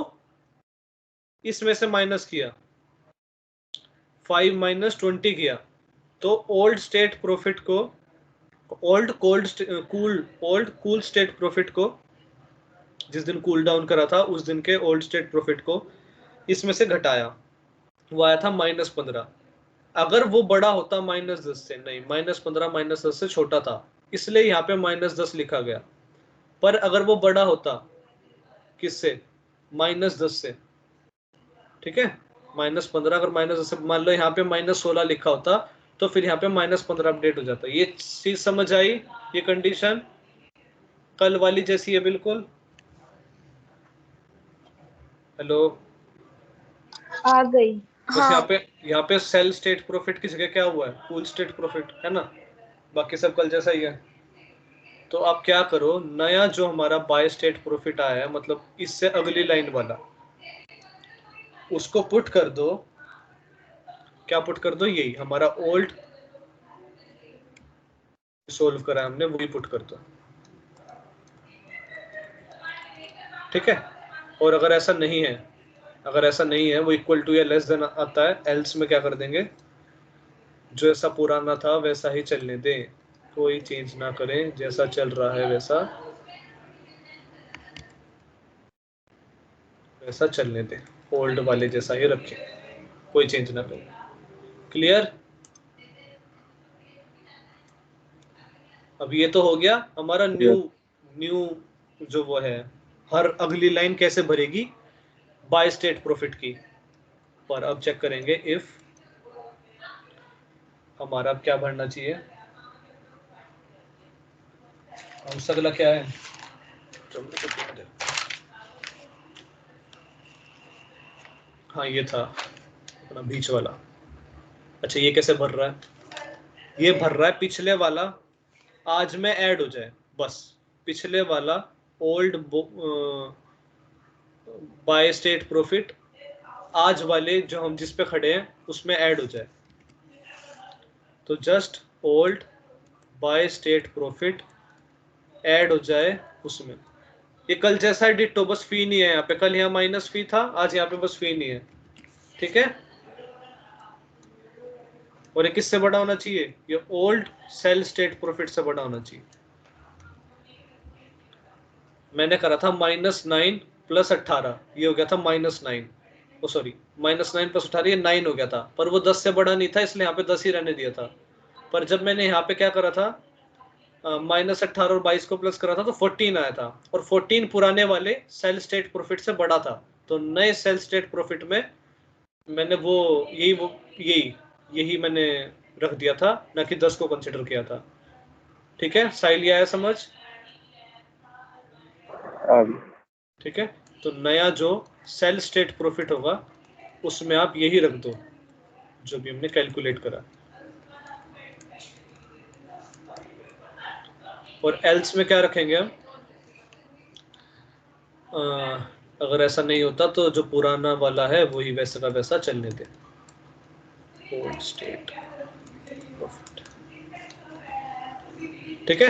इसमें से माइनस किया, 5 - 20 किया, तो ओल्ड स्टेट प्रॉफिट को, ओल्ड कूल स्टेट प्रॉफिट को, जिस दिन कूल डाउन करा था उस दिन के ओल्ड स्टेट प्रॉफिट को इसमें से घटाया, वो आया था -15। अगर वो बड़ा होता -10 से, नहीं, -15 -10 से छोटा था, इसलिए यहाँ पे -10 लिखा गया। पर अगर वो बड़ा होता किससे? -10 से, ठीक है, -15 अगर -10 से, मान लो यहाँ पे -16 लिखा होता, तो फिर यहाँ पे -15 अपडेट हो जाता। ये चीज समझ आई? ये कंडीशन कल वाली जैसी है बिल्कुल। हेलो? आ गई। बस यहाँ पे सेल स्टेट प्रॉफिट की जगह क्या हुआ है? कूल स्टेट प्रॉफिट है ना, बाकी सब कल जैसा ही है। तो आप क्या करो, नया जो हमारा बाय स्टेट प्रॉफिट आया है, मतलब इससे अगली लाइन वाला, उसको पुट कर दो। क्या पुट कर दो? यही हमारा ओल्ड सोल्व करा हमने, वही पुट कर दो, ठीक है। और अगर ऐसा नहीं है, अगर ऐसा नहीं है, वो इक्वल टू या लेस देन आता है, एल्स में क्या कर देंगे? जो ऐसा पुराना था वैसा ही चलने दें, कोई चेंज ना करें, जैसा चल रहा है वैसा वैसा चलने दें, ओल्ड वाले जैसा ही रखें, कोई चेंज ना करें। क्लियर? अब ये तो हो गया हमारा न्यू जो वो है, हर अगली लाइन कैसे भरेगी बाय स्टेट प्रॉफिट की। पर अब चेक करेंगे इफ हमारा क्या भरना चाहिए। और अगला क्या है? हाँ ये था अपना बीच वाला। अच्छा ये कैसे भर रहा है? ये भर रहा है पिछले वाला आज में ऐड हो जाए, बस पिछले वाला ओल्ड बाय स्टेट प्रॉफिट आज वाले जो हम जिस पे खड़े हैं उसमें ऐड हो जाए। तो just old bye state profit add हो जाए उसमें। ये कल जैसा है डिट्टो, बस फी नहीं है यहाँ पे। कल यहाँ माइनस फी था, आज यहाँ पे बस फी नहीं है, ठीक है। और ये किससे बड़ा होना चाहिए? ये ओल्ड सेल स्टेट प्रॉफिट से बड़ा होना चाहिए। मैंने करा था -9 + 18, ये हो गया था -9, ओ सॉरी -9 + 18 ये 9 हो गया था, पर वो 10 से बड़ा नहीं था, इसलिए यहाँ पे 10 ही रहने दिया था। पर जब मैंने यहाँ पे क्या करा था, -18 और 22 को प्लस करा था तो 14 आया था, और 14 पुराने वाले सेल स्टेट प्रॉफिट से बड़ा था। तो नए सेल स्टेट प्रॉफिट में मैंने यही मैंने रख दिया था, ना कि 10 को कंसिडर किया था, ठीक है। साइल आया समझ? ठीक है। तो नया जो सेल स्टेट प्रॉफिट होगा उसमें आप यही रख दो जो भी हमने कैलकुलेट करा। और एल्स में क्या रखेंगे हम? अगर ऐसा नहीं होता तो जो पुराना वाला है वही वैसा का वैसा चलने दे, ओल्ड स्टेट प्रॉफिट। ठीक है।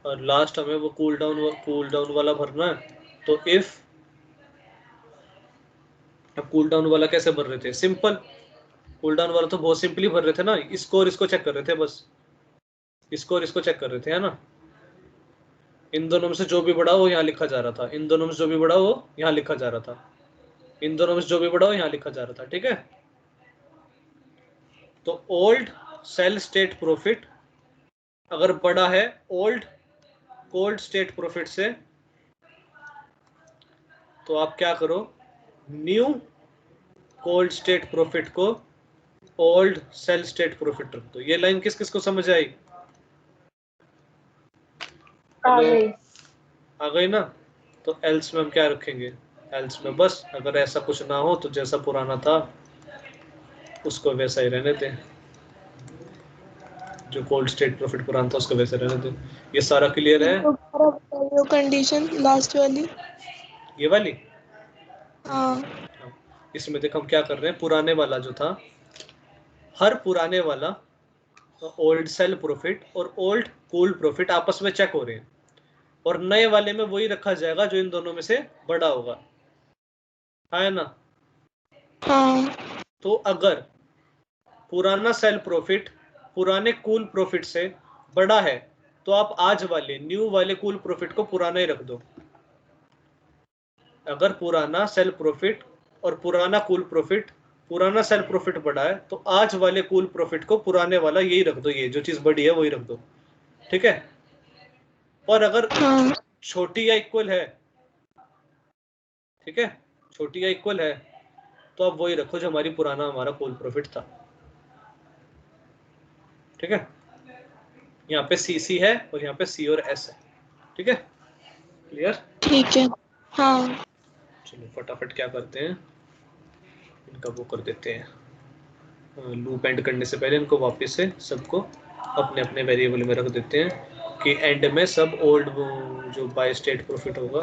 और लास्ट हमें वो कूल डाउन वाला भरना है। तो इफ, अब कूल डाउन वाला कैसे भर रहे थे? सिंपल, कूल डाउन वाला तो बहुत सिंपली भर रहे थे ना, इसको और इसको चेक कर रहे थे, बस इसको और इसको चेक कर रहे थे, है ना। इन दोनों में से जो भी बड़ा वो यहाँ लिखा जा रहा था, इन दोनों में से जो भी बड़ा वो यहाँ लिखा जा रहा था, इन दोनों में से जो भी बड़ा वो यहाँ लिखा जा रहा था, ठीक है। तो ओल्ड सेल स्टेट प्रॉफिट अगर बड़ा है ओल्ड कोल्ड स्टेट प्रॉफिट से, तो आप क्या करो, न्यू कोल्ड स्टेट प्रॉफिट को ओल्ड सेल स्टेट प्रॉफिट रख दो। ये लाइन किस किस को समझ आई? आ गई। आ गई ना। तो एल्स में हम क्या रखेंगे? एल्स में बस अगर ऐसा कुछ ना हो तो जैसा पुराना था उसको वैसा ही रहने दें, जो कोल्ड स्टेट प्रॉफिट पुराना था उसको वैसे रहने दें। ये सारा क्लियर है? वो कंडीशन लास्ट वाली। ये वाली, हाँ इसमें देखो हम क्या कर रहे हैं, पुराने वाला जो था, हर पुराने वाला ओल्ड सेल प्रॉफिट और ओल्ड कूल प्रॉफिट आपस में चेक हो रहे हैं, और नए वाले में वही रखा जाएगा जो इन दोनों में से बड़ा होगा, है ना। हाँ तो अगर पुराना सेल प्रॉफिट पुराने कूल प्रॉफिट से बड़ा है तो आप आज वाले न्यू वाले कूल प्रॉफिट को पुराना ही रख दो। अगर पुराना सेल प्रॉफिट और पुराना कूल प्रॉफिट, पुराना सेल प्रॉफिट बड़ा है तो आज वाले कूल प्रॉफिट को पुराने वाला यही रख दो, ये जो चीज बड़ी है वही रख दो, ठीक है। और अगर हाँ छोटी या इक्वल है, ठीक है, छोटी या इक्वल है, तो आप वही रखो जो हमारी पुराना हमारा कूल प्रॉफिट था, ठीक है। यहाँ पे सी है और यहाँ पे सी और एस है, ठीक है, क्लियर। ठीक है। हाँ चलो फटाफट क्या करते हैं, इनका वो कर देते हैं, लूप एंड करने से पहले इनको वापस से सबको अपने अपने वेरिएबल में रख देते हैं कि एंड में सब ओल्ड जो बाय स्टेट प्रॉफिट होगा,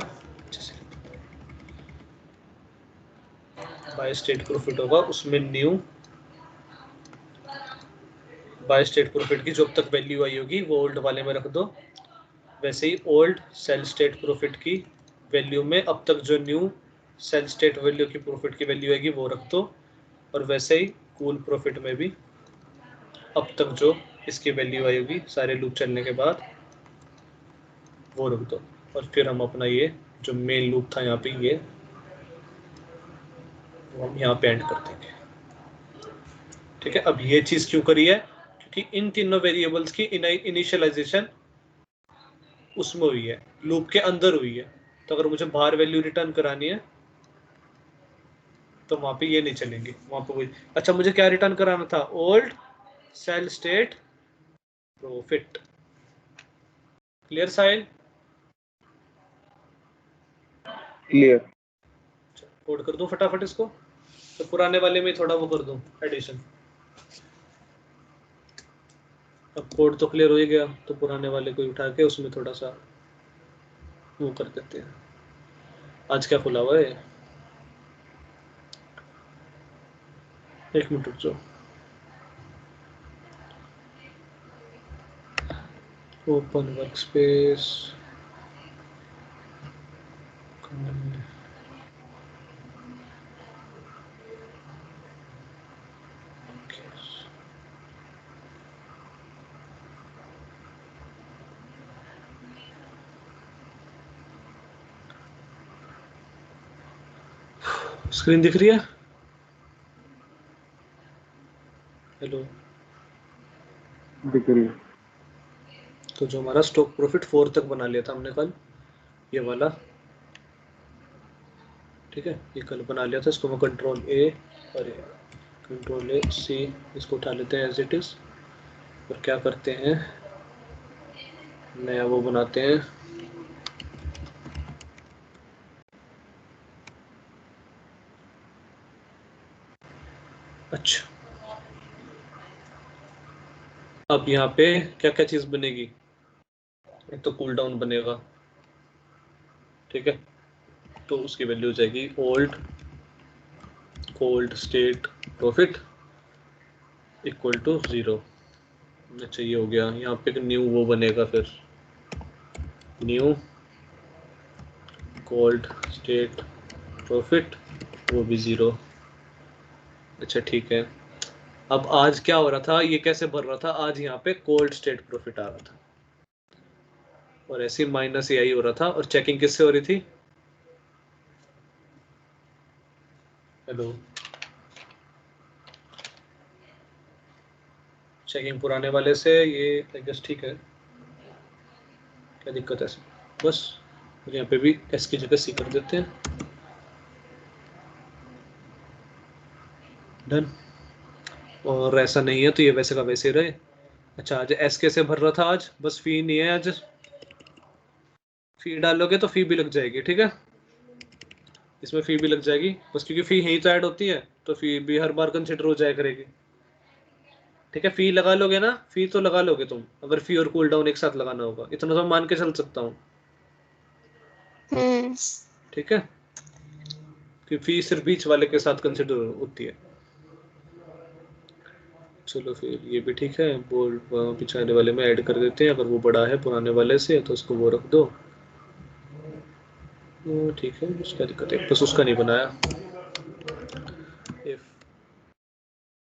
बाय स्टेट प्रॉफिट होगा उसमें न्यू बाय स्टेट प्रॉफिट की जो अब तक वैल्यू आई होगी वो ओल्ड वाले में रख दो। वैसे ही ओल्ड सेल स्टेट प्रॉफिट की वैल्यू में अब तक जो न्यू सेल स्टेट वैल्यू की प्रॉफिट की वैल्यू आएगी वो रख दो, और वैसे ही कूल प्रॉफिट में भी अब तक जो इसकी वैल्यू आई होगी सारे लूप चलने के बाद वो रख दो। और फिर हम अपना ये जो मेन लूप था यहाँ पे ये वो हम यहाँ पे एंड कर देंगे, ठीक है। अब ये चीज क्यों करी है? क्योंकि इन तीनों वेरिएबल्स की इनिशियलाइजेशन उसमें हुई है, लूप के अंदर हुई है। तो अगर मुझे बाहर वैल्यू रिटर्न करानी है तो वहां पे ये नहीं चलेंगे, वहां पे वही। अच्छा मुझे क्या रिटर्न कराना था? Old sale state profit, clear Sahil? Clear. Code कर दूं फटाफट इसको, तो पुराने वाले में थोड़ा वो कर दूं एडिशन। अब कोड तो क्लियर हो ही गया, तो पुराने वाले को उठा के उसमें थोड़ा सा वो कर देते हैं। आज क्या खुला हुआ है? एक मिनट रुक जाओ, ओपन वर्कस्पेस, स्क्रीन दिख रही है? हेलो, दिख रही है। तो जो हमारा स्टॉक प्रॉफिट 4 तक बना लिया था हमने कल, ये वाला, ठीक है, ये कल बना लिया था। इसको मैं कंट्रोल ए और कंट्रोल ए सी इसको उठा लेते हैं एज इट इज, और क्या करते हैं नया वो बनाते हैं। अच्छा अब यहाँ पे क्या क्या चीज बनेगी? एक तो कूल डाउन बनेगा, ठीक है, तो उसकी वैल्यू हो जाएगी old cold state profit equal to 0, अच्छा ये हो गया। यहाँ पे एक न्यू वो बनेगा फिर, न्यू कोल्ड स्टेट प्रॉफिट, वो भी 0। अच्छा ठीक है। अब आज क्या हो रहा था, ये कैसे भर रहा था, आज यहाँ पे कोल्ड स्टेट प्रॉफिट आ रहा था और ऐसे माइनस यही हो रहा था। और चेकिंग किससे हो रही थी? हेलो, चेकिंग पुराने वाले से, ये आई गेस ठीक है। क्या दिक्कत है इसमें? बस यहाँ पे भी एस की जगह सी कर देते हैं। डन। और ऐसा नहीं है तो ये वैसे का वैसे ही रहे। अच्छा आज एस कैसे भर रहा था, आज बस फी नहीं है, आज फी डालोगे तो फी भी लग जाएगी, ठीक है। इसमें फी भी लग जाएगी बस, क्योंकि फी यहीं तो ऐड होती है तो फी भी हर बार कंसिडर हो जाया करेगी, ठीक है। फी लगा लोगे ना, फी तो लगा लोगे तुम, अगर फी और कूल डाउन एक साथ लगाना होगा, इतना तो मान के चल सकता हूँ, ठीक है। कि फी सिर्फ बीच वाले के साथ कंसिडर होती है। चलो फिर ये भी ठीक है, बोल्ड पिछाने वाले में ऐड कर देते हैं, अगर वो बड़ा है पुराने वाले से तो उसको वो रख दो। ठीक है, उसका दिक्कत है, बस उसका नहीं बनाया।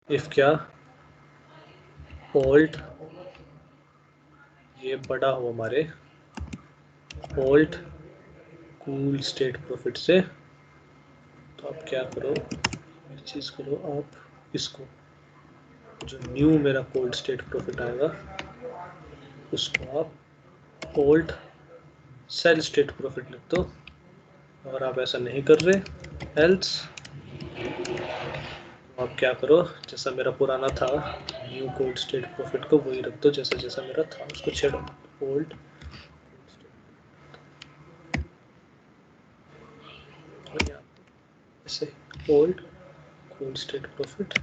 इफ क्या, ओल्ड ये बड़ा हो हमारे ओल्ड कूल स्टेट प्रॉफिट से, तो आप क्या करो, एक चीज करो, आप इसको जो न्यू मेरा कोल्ड स्टेट प्रॉफिट आएगा उसको आप ओल्ड सेल स्टेट प्रॉफिट लिख दो। और आप ऐसा नहीं कर रहे एल्स आप क्या करो, जैसा मेरा पुराना था न्यू कोल्ड स्टेट प्रॉफिट को वही रख दो, जैसा जैसा मेरा था उसको छेड़ो। ओल्ड ऐसे old cold state profit,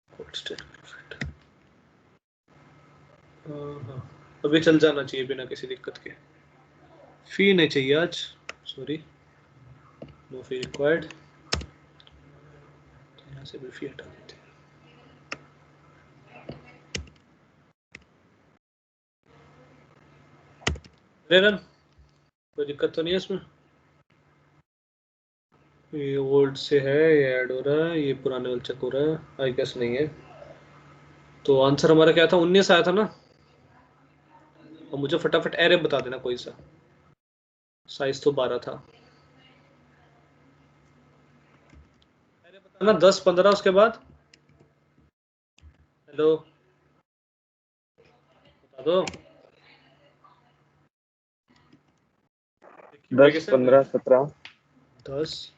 cold state profit. हाँ अभी चल जाना चाहिए बिना किसी दिक्कत के। फी नहीं चाहिए आज, सॉरी, नो फी रिक्वायर्ड। यहाँ से भी फी हटा देते हैं। रन कोई दिक्कत तो नहीं है इसमें? ये ओल्ड से है, ये ऐड हो रहा है, ये पुराने वाले चेक हो रहा है, आई गेस नहीं है। तो आंसर हमारा क्या था, 19 आया था ना। और मुझे फटाफट एरे बता देना कोई सा, साइज तो 12 था। एरे बताना 10 15 उसके बाद। हेलो बता दो। 10 15 17 10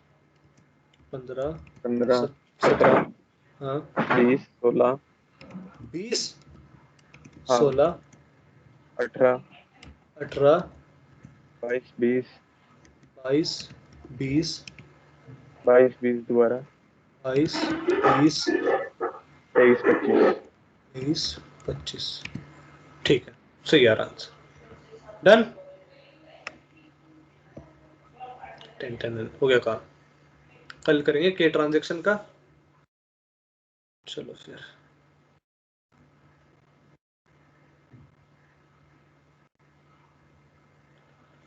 15 15 17, 17 हाँ 20 16 20 हाँ 16 18 18 22 20 22 20 22 20 दोबारा 22 20 23 25 23 25। ठीक है, सही आ रहा आंसर। डन, 10 हो गया काम। कल करेंगे के ट्रांजेक्शन का। चलो फिर।